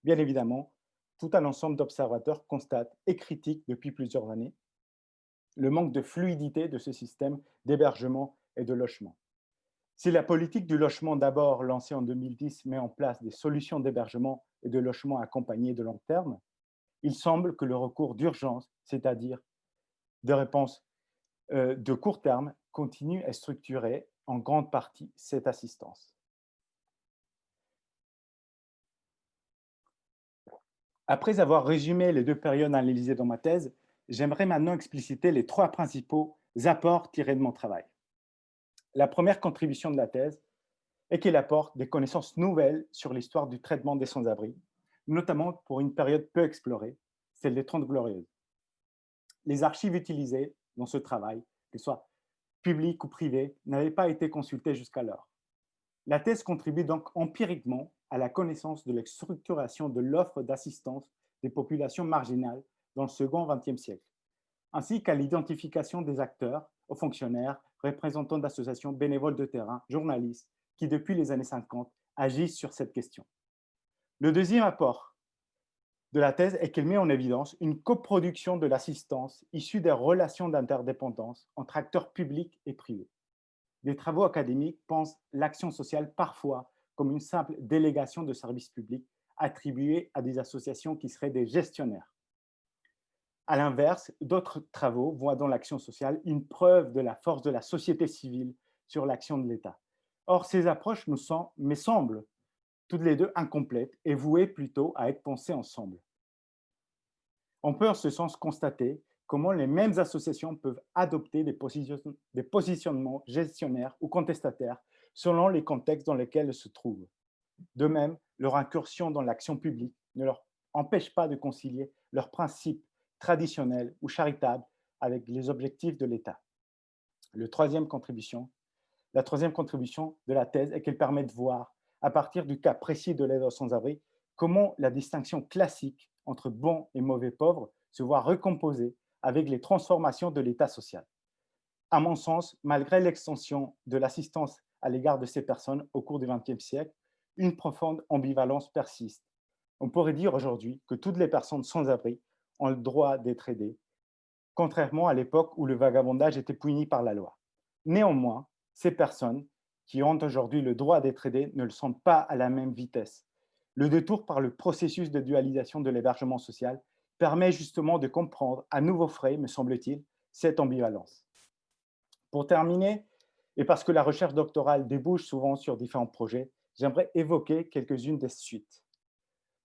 Bien évidemment, tout un ensemble d'observateurs constate et critique depuis plusieurs années le manque de fluidité de ce système d'hébergement et de logement. Si la politique du logement d'abord lancée en 2010 met en place des solutions d'hébergement et de logement accompagnées de long terme, il semble que le recours d'urgence, c'est-à-dire de réponses de court terme, continue à structurer en grande partie cette assistance. Après avoir résumé les deux périodes analysées dans ma thèse, j'aimerais maintenant expliciter les trois principaux apports tirés de mon travail. La première contribution de la thèse est qu'elle apporte des connaissances nouvelles sur l'histoire du traitement des sans-abri, notamment pour une période peu explorée, celle des 30 Glorieuses. Les archives utilisées dans ce travail, qu'elles soient publiques ou privées, n'avaient pas été consultées jusqu'alors. La thèse contribue donc empiriquement à la connaissance de la structuration de l'offre d'assistance des populations marginales dans le second XXe siècle, ainsi qu'à l'identification des acteurs, aux fonctionnaires, représentants d'associations, bénévoles de terrain, journalistes, qui depuis les années 50 agissent sur cette question. Le deuxième apport de la thèse est qu'elle met en évidence une coproduction de l'assistance issue des relations d'interdépendance entre acteurs publics et privés. Des travaux académiques pensent l'action sociale parfois comme une simple délégation de services publics attribuée à des associations qui seraient des gestionnaires. À l'inverse, d'autres travaux voient dans l'action sociale une preuve de la force de la société civile sur l'action de l'État. Or, ces approches me semblent toutes les deux incomplètes et vouées plutôt à être pensées ensemble. On peut en ce sens constater comment les mêmes associations peuvent adopter des positionnements gestionnaires ou contestataires selon les contextes dans lesquels elles se trouvent. De même, leur incursion dans l'action publique ne leur empêche pas de concilier leurs principes traditionnels ou charitables avec les objectifs de l'État. La troisième contribution de la thèse est qu'elle permet de voir, à partir du cas précis de l'aide aux sans-abri, comment la distinction classique entre bons et mauvais pauvres se voit recomposée avec les transformations de l'État social. À mon sens, malgré l'extension de l'assistance à l'égard de ces personnes au cours du XXe siècle, une profonde ambivalence persiste. On pourrait dire aujourd'hui que toutes les personnes sans abri ont le droit d'être aidées, contrairement à l'époque où le vagabondage était puni par la loi. Néanmoins, ces personnes qui ont aujourd'hui le droit d'être aidées ne le sont pas à la même vitesse. Le détour par le processus de dualisation de l'hébergement social permet justement de comprendre à nouveau frais, me semble-t-il, cette ambivalence. Pour terminer, et parce que la recherche doctorale débouche souvent sur différents projets, j'aimerais évoquer quelques-unes des suites.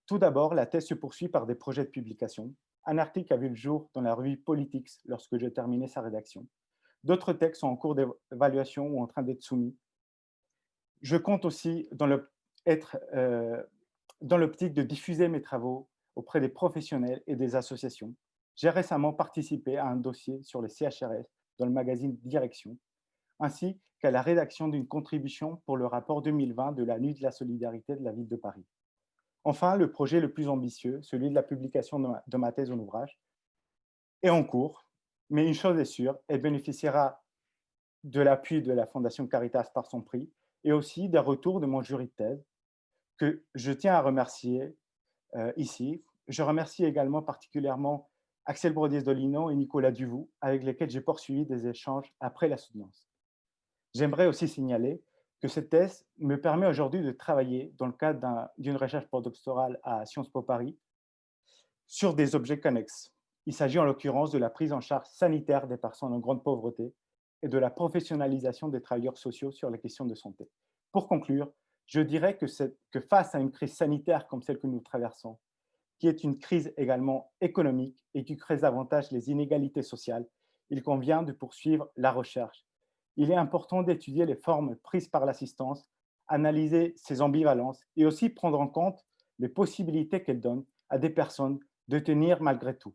Tout d'abord, la thèse se poursuit par des projets de publication. Un article a vu le jour dans la revue Politics lorsque j'ai terminé sa rédaction. D'autres textes sont en cours d'évaluation ou en train d'être soumis. Je compte aussi dans l'optique de diffuser mes travaux auprès des professionnels et des associations. J'ai récemment participé à un dossier sur les CHRS dans le magazine Direction, ainsi qu'à la rédaction d'une contribution pour le rapport 2020 de la Nuit de la solidarité de la ville de Paris. Enfin, le projet le plus ambitieux, celui de la publication de ma thèse en ouvrage, est en cours, mais une chose est sûre, elle bénéficiera de l'appui de la Fondation Caritas par son prix et aussi des retours de mon jury de thèse que je tiens à remercier ici. Je remercie également particulièrement Axel Brodies-Dolino et Nicolas Duvou, avec lesquels j'ai poursuivi des échanges après la soutenance. J'aimerais aussi signaler que cette thèse me permet aujourd'hui de travailler dans le cadre d'une recherche postdoctorale à Sciences Po Paris sur des objets connexes. Il s'agit en l'occurrence de la prise en charge sanitaire des personnes en grande pauvreté et de la professionnalisation des travailleurs sociaux sur les questions de santé. Pour conclure, je dirais que face à une crise sanitaire comme celle que nous traversons, qui est une crise également économique et qui crée davantage les inégalités sociales, il convient de poursuivre la recherche. Il est important d'étudier les formes prises par l'assistance, analyser ses ambivalences et aussi prendre en compte les possibilités qu'elle donne à des personnes de tenir malgré tout.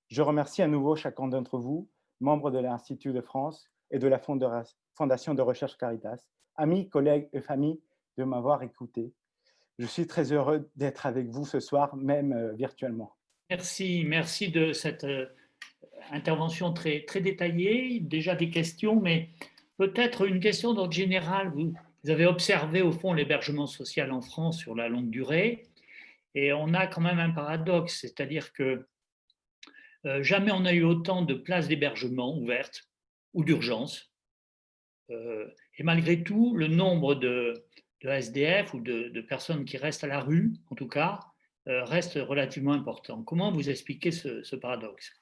Je remercie à nouveau chacun d'entre vous, membres de l'Institut de France et de la Fondation de recherche Caritas, amis, collègues et familles, de m'avoir écouté. Je suis très heureux d'être avec vous ce soir, même virtuellement. Merci de cette intervention très, très détaillée. Déjà des questions, mais peut-être une question d'ordre général. Vous avez observé au fond l'hébergement social en France sur la longue durée, et on a quand même un paradoxe, c'est-à-dire que jamais on a eu autant de places d'hébergement ouvertes ou d'urgence. Et malgré tout, le nombre de SDF ou de personnes qui restent à la rue, en tout cas, reste relativement important. Comment vous expliquez ce paradoxe?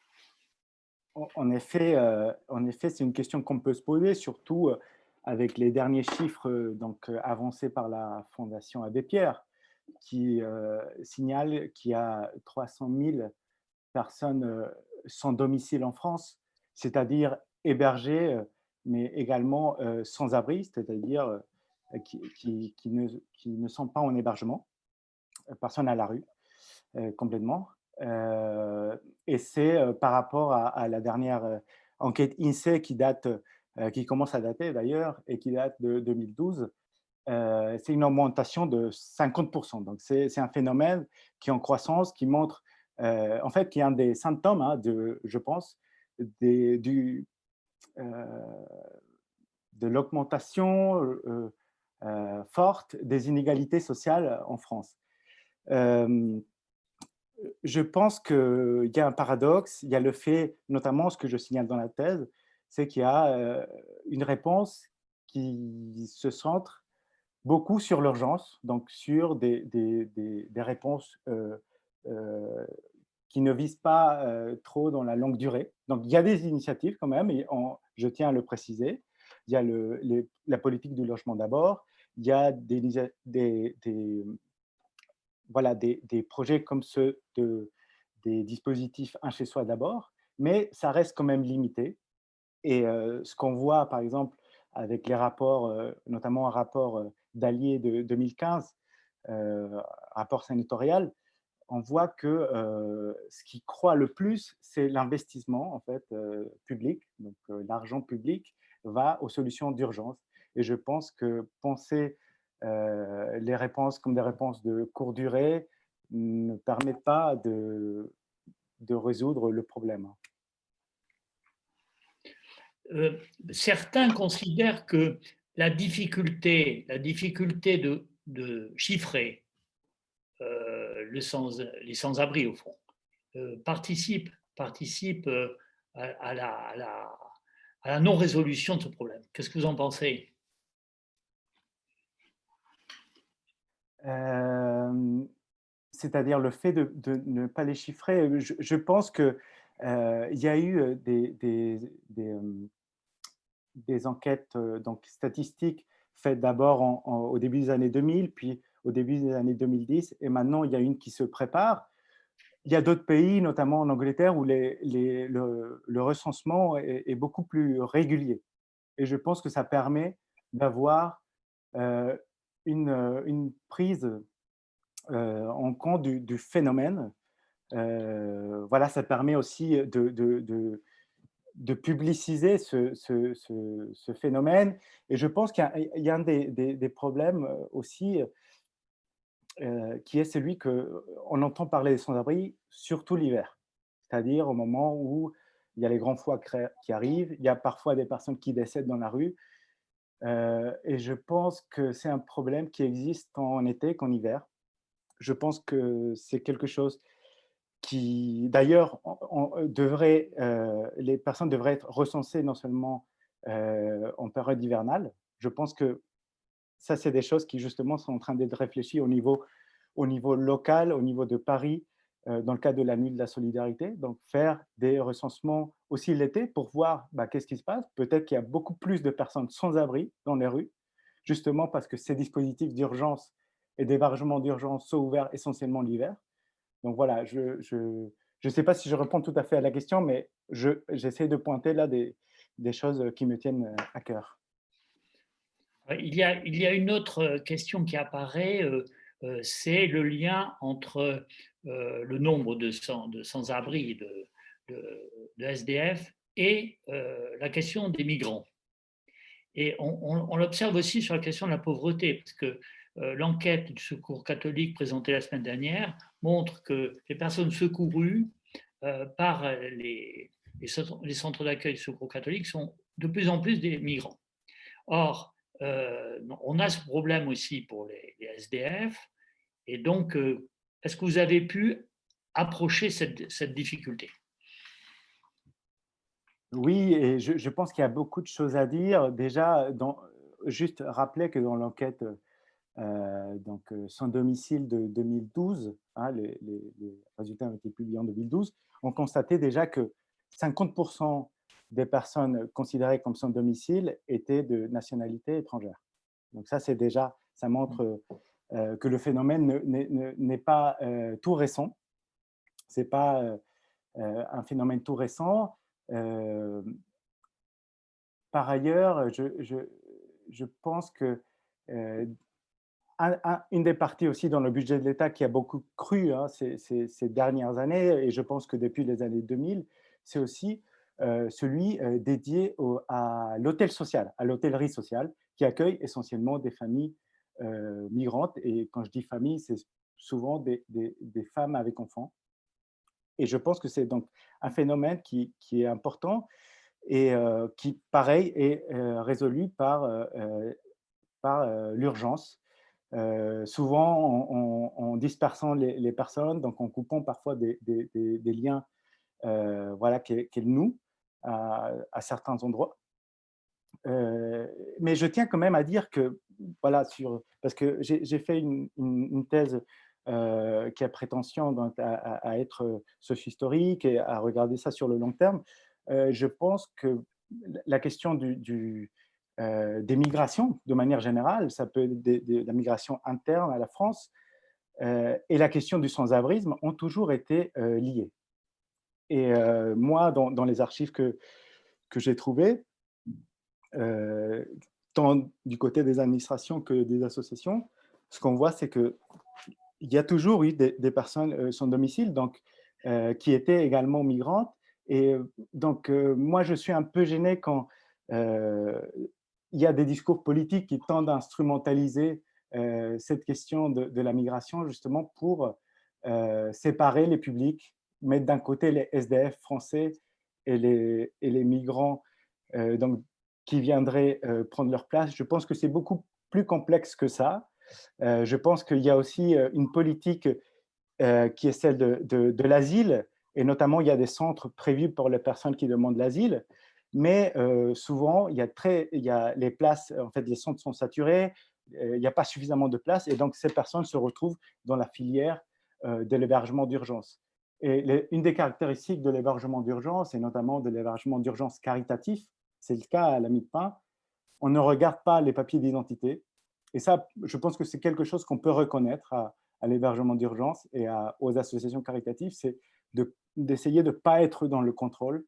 En effet, c'est une question qu'on peut se poser, surtout avec les derniers chiffres avancés par la Fondation Abbé Pierre, qui signale qu'il y a 300 000 personnes sans domicile en France, c'est-à-dire hébergées, mais également sans abri, c'est-à-dire qui ne sont pas en hébergement, personnes à la rue, complètement. Et c'est par rapport à la dernière enquête INSEE qui commence à dater d'ailleurs et qui date de 2012. C'est une augmentation de 50%. Donc, c'est un phénomène qui est en croissance, qui montre, en fait, qui est un des symptômes, je pense, de l'augmentation forte des inégalités sociales en France. Je pense qu'il y a un paradoxe, il y a le fait, notamment ce que je signale dans la thèse, c'est qu'il y a une réponse qui se centre beaucoup sur l'urgence, donc sur des réponses qui ne visent pas trop dans la longue durée. Donc il y a des initiatives quand même, et je tiens à le préciser. Il y a la politique du logement d'abord, il y a des projets comme ceux des dispositifs Un chez soi d'abord, mais ça reste quand même limité. Et ce qu'on voit, par exemple, avec les rapports, notamment un rapport d'Allier de 2015, rapport sénatorial, on voit que ce qui croît le plus, c'est l'investissement en fait, public. Donc, l'argent public va aux solutions d'urgence. Et je pense que penser les réponses comme des réponses de courte durée ne permet pas de résoudre le problème. Certains considèrent que la difficulté de chiffrer les sans-abri, au fond, participe à la non-résolution de ce problème. Qu'est-ce que vous en pensez? C'est-à-dire le fait de ne pas les chiffrer. Je pense qu'il y a eu des enquêtes donc statistiques faites d'abord au début des années 2000, puis au début des années 2010, et maintenant il y a une qui se prépare. Il y a d'autres pays, notamment en Angleterre, où le recensement est beaucoup plus régulier. Et je pense que ça permet d'avoir une prise en compte du phénomène. Voilà, ça permet aussi de publiciser ce phénomène. Et je pense qu'il y a un des problèmes aussi qui est celui qu'on entend parler des sans-abri, surtout l'hiver. c'est-à-dire au moment où il y a les grands froids qui arrivent, il y a parfois des personnes qui décèdent dans la rue, et je pense que c'est un problème qui existe tant en été qu'en hiver. Je pense que c'est quelque chose qui, d'ailleurs, les personnes devraient être recensées non seulement en période hivernale. Je pense que ça, c'est des choses qui, justement, sont en train d'être réfléchies au niveau local, au niveau de Paris, dans le cadre de la Nuit de la Solidarité. Donc, faire des recensements aussi l'été pour voir qu'est-ce qui se passe. Peut-être qu'il y a beaucoup plus de personnes sans abri dans les rues, justement parce que ces dispositifs d'urgence et d'hébergement d'urgence sont ouverts essentiellement l'hiver. Donc voilà, je sais pas si je réponds tout à fait à la question, mais j'essaie de pointer là des choses qui me tiennent à cœur. Il y a une autre question qui apparaît, c'est le lien entre le nombre de sans-abri, de SDF et la question des migrants. Et on l'observe aussi sur la question de la pauvreté, parce que l'enquête du Secours catholique présentée la semaine dernière montre que les personnes secourues par les centres d'accueil du Secours catholique sont de plus en plus des migrants. Or, on a ce problème aussi pour les SDF, et donc, est-ce que vous avez pu approcher cette difficulté? Oui, et je pense qu'il y a beaucoup de choses à dire. Déjà, juste rappeler que dans l'enquête sans domicile de 2012, hein, les résultats ont été publiés en 2012, on constatait déjà que 50% des personnes considérées comme sans domicile étaient de nationalité étrangère. Donc ça, ça montre que le phénomène n'est pas tout récent. C'est pas un phénomène tout récent. Par ailleurs, je pense que une des parties aussi dans le budget de l'État qui a beaucoup cru ces dernières années, et je pense que depuis les années 2000, c'est aussi celui dédié à l'hôtel social, à l'hôtellerie sociale, qui accueille essentiellement des familles migrantes. Et quand je dis famille, c'est souvent des femmes avec enfants. Et je pense que c'est donc un phénomène qui est important et qui, pareil, est résolu par l'urgence. Souvent en dispersant les personnes, donc en coupant parfois des liens qu'elles nouent à certains endroits. Mais je tiens quand même à dire que, voilà, parce que j'ai fait une thèse qui a prétention donc, à être socio-historique et à regarder ça sur le long terme. Je pense que la question des migrations, de manière générale, ça peut être de la migration interne à la France, et la question du sans-abrisme ont toujours été liées. Et moi, dans les archives que j'ai trouvées, tant du côté des administrations que des associations, ce qu'on voit, c'est qu'il y a toujours eu des personnes sans domicile, donc, qui étaient également migrantes. Et donc, moi, je suis un peu gêné quand il y a des discours politiques qui tendent à instrumentaliser cette question de la migration, justement pour séparer les publics, mettre d'un côté les SDF français et les migrants donc, qui viendraient prendre leur place. Je pense que c'est beaucoup plus complexe que ça. Je pense qu'il y a aussi une politique qui est celle de l'asile, et notamment il y a des centres prévus pour les personnes qui demandent l'asile, mais souvent il y a les places, en fait les centres sont saturés, il n'y a pas suffisamment de places, et donc ces personnes se retrouvent dans la filière de l'hébergement d'urgence. Et une des caractéristiques de l'hébergement d'urgence, et notamment de l'hébergement d'urgence caritatif, c'est le cas à la Mie-de-Pain, on ne regarde pas les papiers d'identité. Et ça, je pense que c'est quelque chose qu'on peut reconnaître à l'hébergement d'urgence et aux associations caritatives, c'est d'essayer de ne pas être dans le contrôle,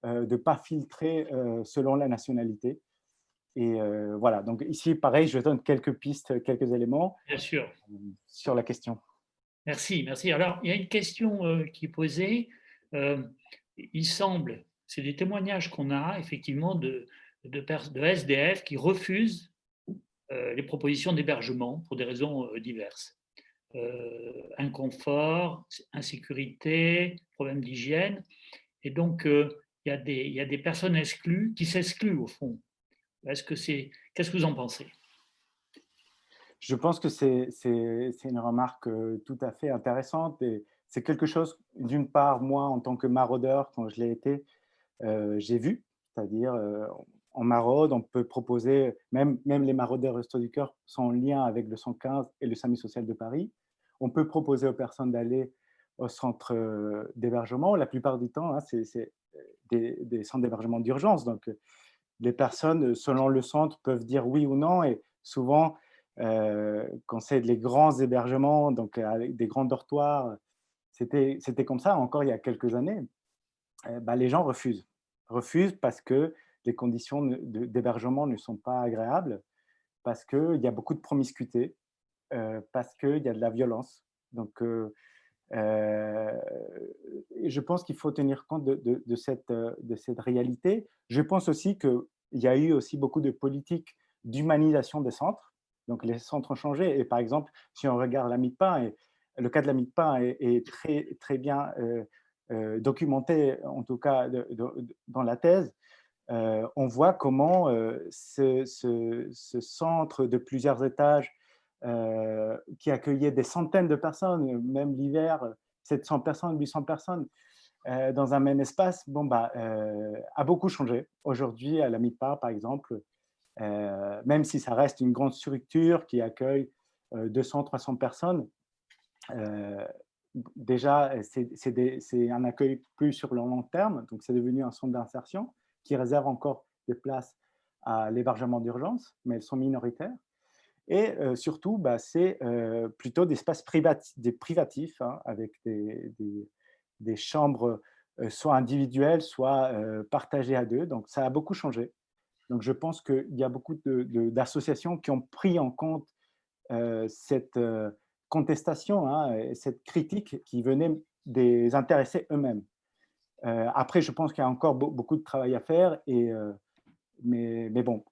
de ne pas filtrer selon la nationalité. Et voilà, donc ici, pareil, je donne quelques pistes, quelques éléments. Bien sûr. Sur la question. Merci, merci. Alors, il y a une question qui est posée. Il semble, c'est des témoignages qu'on a effectivement de SDF qui refusent les propositions d'hébergement pour des raisons diverses. inconfort, insécurité, problème d'hygiène. Et donc, il y a des personnes exclues qui s'excluent au fond. Qu'est-ce que vous en pensez? Je pense que c'est une remarque tout à fait intéressante et c'est quelque chose, d'une part, moi, en tant que maraudeur, quand je l'ai été, j'ai vu, c'est-à-dire en maraude, on peut proposer, même les maraudeurs Restos du Cœur sont en lien avec le 115 et le SAMU social de Paris, on peut proposer aux personnes d'aller au centre d'hébergement. La plupart du temps, hein, c'est des centres d'hébergement d'urgence. Donc, les personnes, selon le centre, peuvent dire oui ou non. Et souvent, quand c'est les grands hébergements, donc avec des grands dortoirs, c'était comme ça encore il y a quelques années. Bah, les gens refusent parce que les conditions d'hébergement ne sont pas agréables, parce qu'il y a beaucoup de promiscuité, parce qu'il y a de la violence. Donc, je pense qu'il faut tenir compte de cette réalité. Je pense aussi qu'il y a eu aussi beaucoup de politiques d'humanisation des centres. Donc, les centres ont changé. Et par exemple, si on regarde la Mie-de-Pain, le cas de la Mie-de-Pain est très, très bien documenté, en tout cas dans la thèse. On voit comment ce centre de plusieurs étages qui accueillait des centaines de personnes, même l'hiver, 700 personnes, 800 personnes, dans un même espace, a beaucoup changé. Aujourd'hui, à la Mie-de-Pain, par exemple, même si ça reste une grande structure qui accueille 200, 300 personnes, déjà, c'est un accueil plus sur le long terme, donc c'est devenu un centre d'insertion qui réserve encore des places à l'hébergement d'urgence, mais elles sont minoritaires. Et surtout, c'est plutôt des espaces privatifs, hein, avec des chambres soit individuelles, soit partagées à deux. Donc, ça a beaucoup changé. Donc, je pense qu'il y a beaucoup d'associations qui ont pris en compte cette contestation, hein, et cette critique qui venait des intéressés eux-mêmes. Après, je pense qu'il y a encore beaucoup de travail à faire mais bon,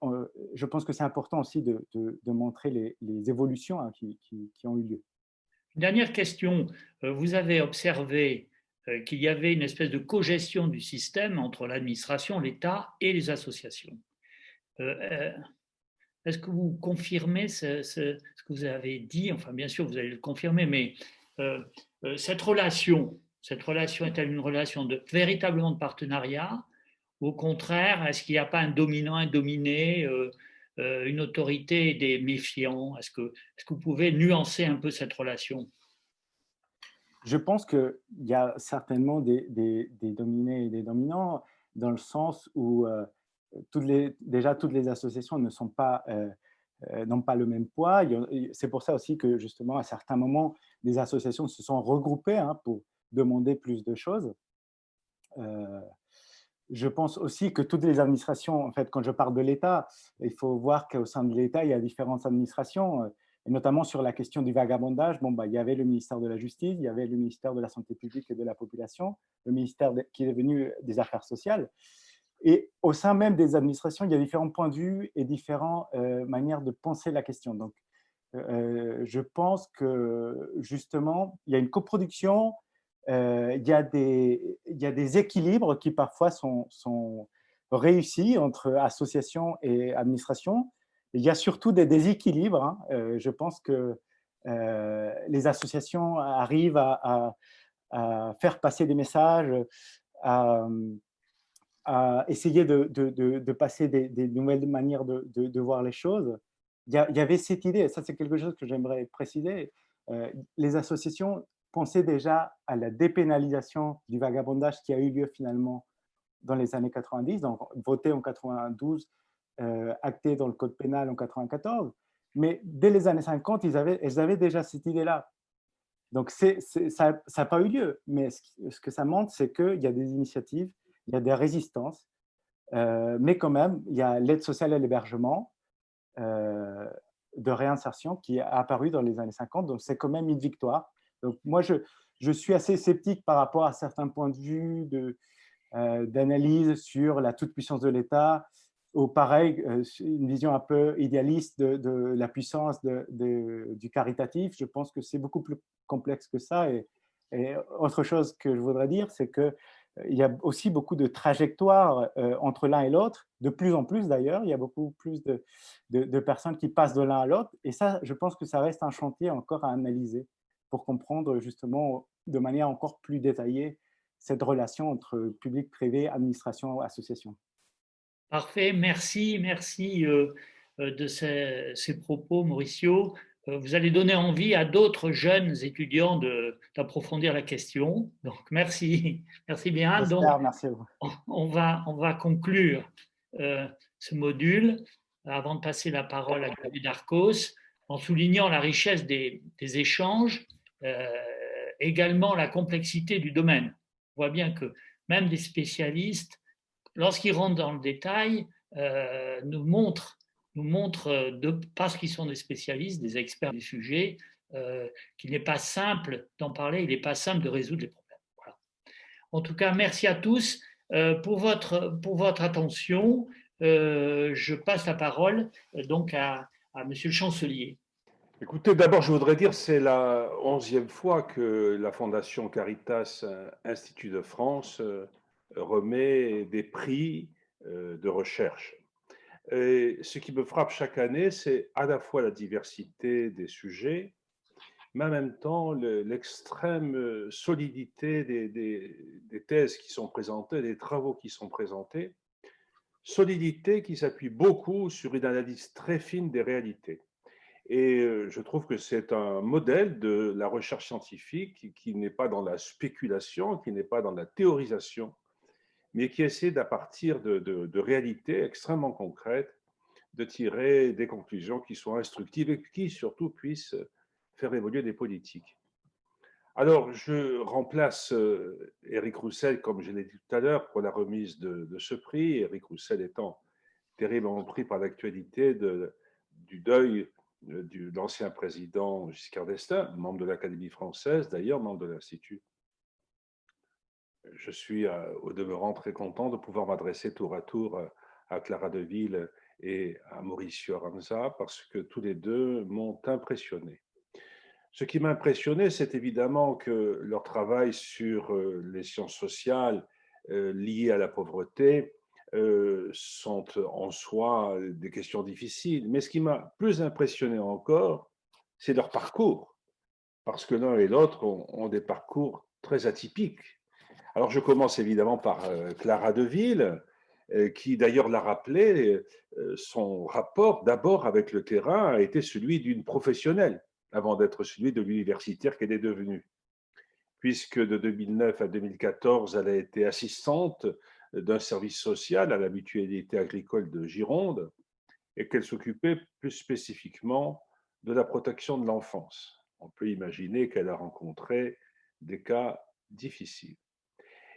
je pense que c'est important aussi de montrer les évolutions, hein, qui ont eu lieu. Une dernière question. Vous avez observé qu'il y avait une espèce de cogestion du système entre l'administration, l'État et les associations. Est-ce que vous confirmez ce que vous avez dit? Enfin, bien sûr, vous allez le confirmer, mais cette relation est-elle une relation véritablement de partenariat? Au contraire, est-ce qu'il n'y a pas un dominant, un dominé, une autorité et des méfiants? Est-ce que vous pouvez nuancer un peu cette relation? Je pense qu'il y a certainement des dominés et des dominants, dans le sens où toutes les associations n'ont pas le même poids. C'est pour ça aussi que, justement, à certains moments, des associations se sont regroupées, hein, pour demander plus de choses. Je pense aussi que toutes les administrations, en fait, quand je parle de l'État, il faut voir qu'au sein de l'État, il y a différentes administrations, et notamment sur la question du vagabondage. Il y avait le ministère de la Justice, il y avait le ministère de la Santé publique et de la Population, le ministère qui est devenu des Affaires sociales. Et au sein même des administrations, il y a différents points de vue et différentes manières de penser la question. Donc, je pense que, justement, il y a une coproduction. Il y a des équilibres qui parfois sont réussis entre association et administration. Il y a surtout des déséquilibres, hein. Je pense que les associations arrivent à faire passer des messages, à, à essayer de passer des nouvelles manières de voir les choses. Il y avait cette idée, et ça c'est quelque chose que j'aimerais préciser, les associations pensaient déjà à la dépénalisation du vagabondage qui a eu lieu finalement dans les années 90, donc voté en 92, acté dans le code pénal en 94, mais dès les années 50, elles avaient déjà cette idée-là. Donc ça n'a pas eu lieu, mais ce que ça montre, c'est qu'il y a des initiatives, il y a des résistances, mais quand même, il y a l'aide sociale à l'hébergement de réinsertion qui est apparue dans les années 50, donc c'est quand même une victoire. Donc moi, je suis assez sceptique par rapport à certains points de vue d'analyse sur la toute-puissance de l'État. ou pareil, une vision un peu idéaliste de la puissance du caritatif. Je pense que c'est beaucoup plus complexe que ça. Et autre chose que je voudrais dire, c'est qu'il y a aussi beaucoup de trajectoires entre l'un et l'autre, de plus en plus d'ailleurs. Il y a beaucoup plus de personnes qui passent de l'un à l'autre. Et ça, je pense que ça reste un chantier encore à analyser pour comprendre justement de manière encore plus détaillée cette relation entre public, privé, administration, association. Parfait, merci, merci de ces propos, Mauricio. Vous allez donner envie à d'autres jeunes étudiants d'approfondir la question. Donc, merci, merci bien. Donc, J'espère, merci à vous. on va conclure ce module avant de passer la parole à Xavier Darcos en soulignant la richesse des échanges, également la complexité du domaine. On voit bien que même des spécialistes, lorsqu'ils rentrent dans le détail, nous montrent parce qu'ils sont des spécialistes, des experts du sujet, qu'il n'est pas simple d'en parler, il n'est pas simple de résoudre les problèmes. Voilà. En tout cas, merci à tous pour votre attention. Je passe la parole donc à Monsieur le chancelier. Écoutez, d'abord, je voudrais dire c'est la 11e fois que la Fondation Caritas Institut de France remet des prix de recherche. Et ce qui me frappe chaque année, c'est à la fois la diversité des sujets, mais en même temps l'extrême solidité des thèses qui sont présentées, des travaux qui sont présentés. Solidité qui s'appuie beaucoup sur une analyse très fine des réalités. Et je trouve que c'est un modèle de la recherche scientifique qui n'est pas dans la spéculation, qui n'est pas dans la théorisation, mais qui essaie d'à partir de réalités extrêmement concrètes, de tirer des conclusions qui soient instructives et qui surtout puissent faire évoluer des politiques. Alors, je remplace Éric Roussel, comme je l'ai dit tout à l'heure, pour la remise de ce prix. Éric Roussel étant terriblement pris par l'actualité du deuil de l'ancien président Giscard d'Estaing, membre de l'Académie française, d'ailleurs membre de l'Institut. Je suis au demeurant très content de pouvoir m'adresser tour à tour à Clara Deville et à Mauricio Aranza parce que tous les deux m'ont impressionné. Ce qui m'a impressionné, c'est évidemment que leur travail sur les sciences sociales liées à la pauvreté sont en soi des questions difficiles. Mais ce qui m'a plus impressionné encore, c'est leur parcours. Parce que l'un et l'autre ont des parcours très atypiques. Alors je commence évidemment par Clara Deville, qui d'ailleurs l'a rappelé, son rapport d'abord avec le terrain a été celui d'une professionnelle, avant d'être celui de l'universitaire qu'elle est devenue. Puisque de 2009 à 2014, elle a été assistante d'un service social à la mutualité agricole de Gironde et qu'elle s'occupait plus spécifiquement de la protection de l'enfance. On peut imaginer qu'elle a rencontré des cas difficiles.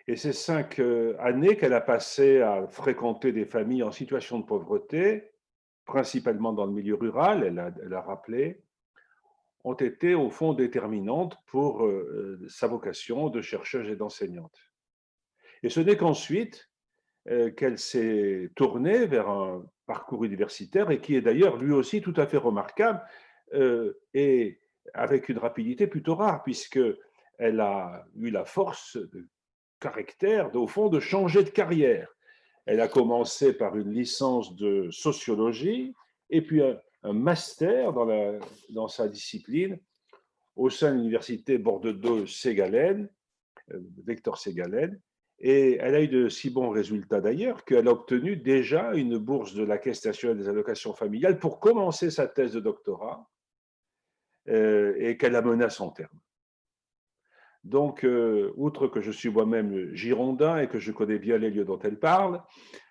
Et ces 5 années qu'elle a passées à fréquenter des familles en situation de pauvreté, principalement dans le milieu rural, elle a rappelé, ont été au fond déterminantes pour sa vocation de chercheuse et d'enseignante. Et ce n'est qu'ensuite qu'elle s'est tournée vers un parcours universitaire et qui est d'ailleurs lui aussi tout à fait remarquable et avec une rapidité plutôt rare puisqu'elle a eu la force de caractère, au fond, de changer de carrière. Elle a commencé par une licence de sociologie et puis un master dans sa discipline au sein de l'université Bordeaux-Ségalen, Victor Ségalen. Et elle a eu de si bons résultats d'ailleurs qu'elle a obtenu déjà une bourse de la Caisse nationale des allocations familiales pour commencer sa thèse de doctorat et qu'elle a menée à son terme. Donc, outre que je suis moi-même girondin et que je connais bien les lieux dont elle parle,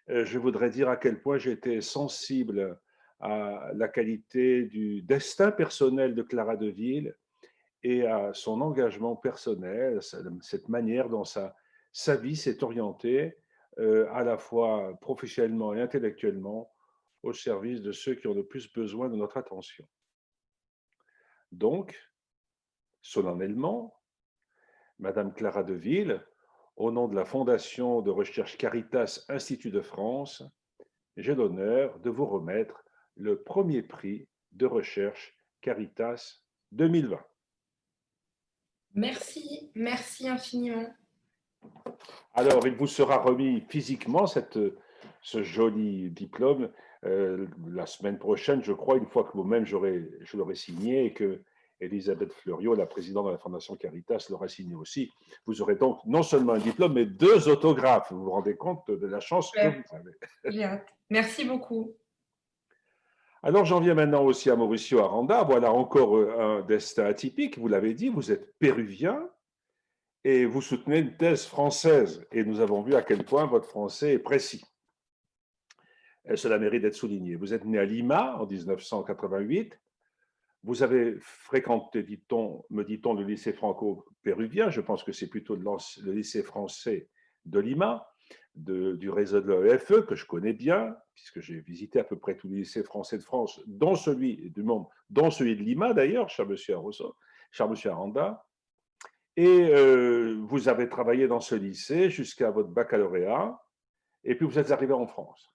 je voudrais dire à quel point j'étais sensible à la qualité du destin personnel de Clara Deville et à son engagement personnel, cette manière dont sa vie s'est orientée à la fois professionnellement et intellectuellement au service de ceux qui ont le plus besoin de notre attention. Donc, solennellement, Madame Clara Deville, au nom de la Fondation de recherche Caritas Institut de France, j'ai l'honneur de vous remettre le premier prix de recherche Caritas 2020. Merci, merci infiniment. Alors, il vous sera remis physiquement ce joli diplôme la semaine prochaine, je crois, une fois que vous-même je l'aurai signé et que Elisabeth Fleuriot, la présidente de la Fondation Caritas, l'aura signé aussi. Vous aurez donc non seulement un diplôme, mais 2 autographes. Vous vous rendez compte de la chance que vous avez. J'ai hâte. Merci beaucoup. Alors, j'en viens maintenant aussi à Mauricio Aranda. Voilà encore un destin atypique. Vous l'avez dit, vous êtes péruvien et vous soutenez une thèse française. Et nous avons vu à quel point votre français est précis. Cela mérite d'être souligné. Vous êtes né à Lima en 1988. Vous avez fréquenté, me dit-on, le lycée franco-péruvien. Je pense que c'est plutôt le lycée français de Lima, du réseau de l'EFE, que je connais bien, puisque j'ai visité à peu près tous les lycées français de France, dont celui du monde, dont celui de Lima d'ailleurs, cher monsieur Aranda. Et vous avez travaillé dans ce lycée jusqu'à votre baccalauréat, et puis vous êtes arrivé en France.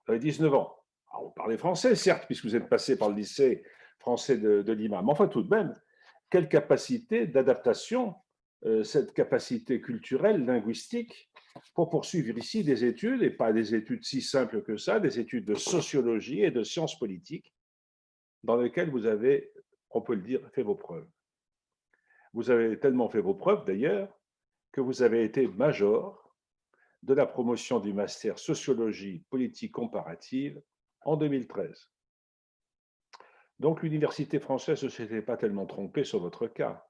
Vous avez 19 ans. Alors, vous parlez français, certes, puisque vous êtes passé par le lycée français de Lima. Mais enfin, tout de même, quelle capacité d'adaptation, cette capacité culturelle, linguistique, pour poursuivre ici des études, et pas des études si simples que ça, des études de sociologie et de sciences politiques, dans lesquelles vous avez, on peut le dire, fait vos preuves. Vous avez tellement fait vos preuves, d'ailleurs, que vous avez été major de la promotion du master sociologie politique comparative en 2013. Donc l'université française ne s'était pas tellement trompée sur votre cas.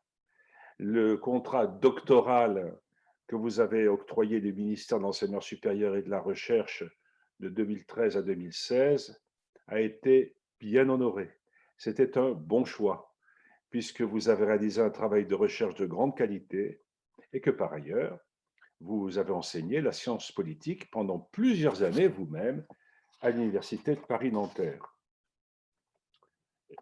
Le contrat doctoral que vous avez octroyé du ministère de l'Enseignement supérieur et de la Recherche de 2013 à 2016 a été bien honoré. C'était un bon choix, puisque vous avez réalisé un travail de recherche de grande qualité et que par ailleurs, vous avez enseigné la science politique pendant plusieurs années vous-même à l'Université de Paris-Nanterre.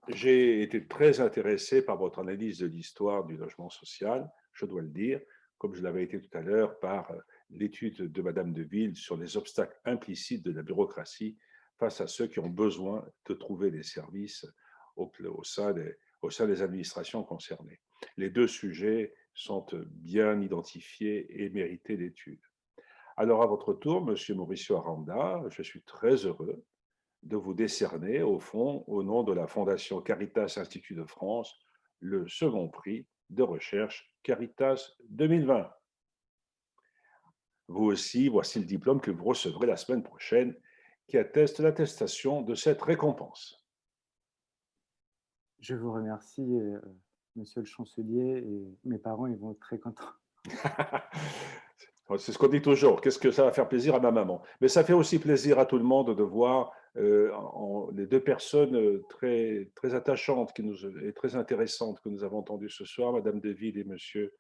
J'ai été très intéressé par votre analyse de l'histoire du logement social, je dois le dire, comme je l'avais été tout à l'heure par l'étude de Madame de Ville sur les obstacles implicites de la bureaucratie face à ceux qui ont besoin de trouver des services au sein des administrations concernées. Les deux sujets sont bien identifiés et mérités d'étude. Alors, à votre tour, Monsieur Mauricio Aranda, je suis très heureux de vous décerner, au fond, au nom de la Fondation Caritas Institut de France, le second prix de recherche Caritas 2020. Vous aussi, voici le diplôme que vous recevrez la semaine prochaine, qui atteste l'attestation de cette récompense. Je vous remercie, monsieur le chancelier, et mes parents ils vont être très contents. C'est ce qu'on dit toujours, qu'est-ce que ça va faire plaisir à ma maman. Mais ça fait aussi plaisir à tout le monde de voir les deux personnes très, très attachantes et très intéressantes que nous avons entendues ce soir, Madame Deville et Monsieur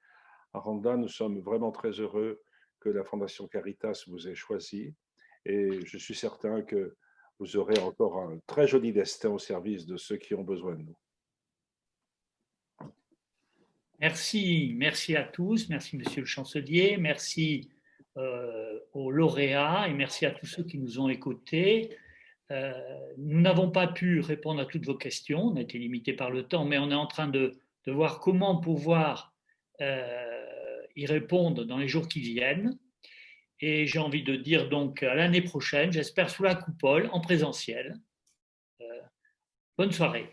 Aranda. Nous sommes vraiment très heureux que la Fondation Caritas vous ait choisi et je suis certain que vous aurez encore un très joli destin au service de ceux qui ont besoin de nous. Merci, merci à tous, merci Monsieur le Chancelier, merci aux lauréats et merci à tous ceux qui nous ont écoutés. Nous n'avons pas pu répondre à toutes vos questions, on a été limité par le temps, mais on est en train de voir comment pouvoir y répondre dans les jours qui viennent. Et j'ai envie de dire donc à l'année prochaine, j'espère sous la coupole, en présentiel. Bonne soirée.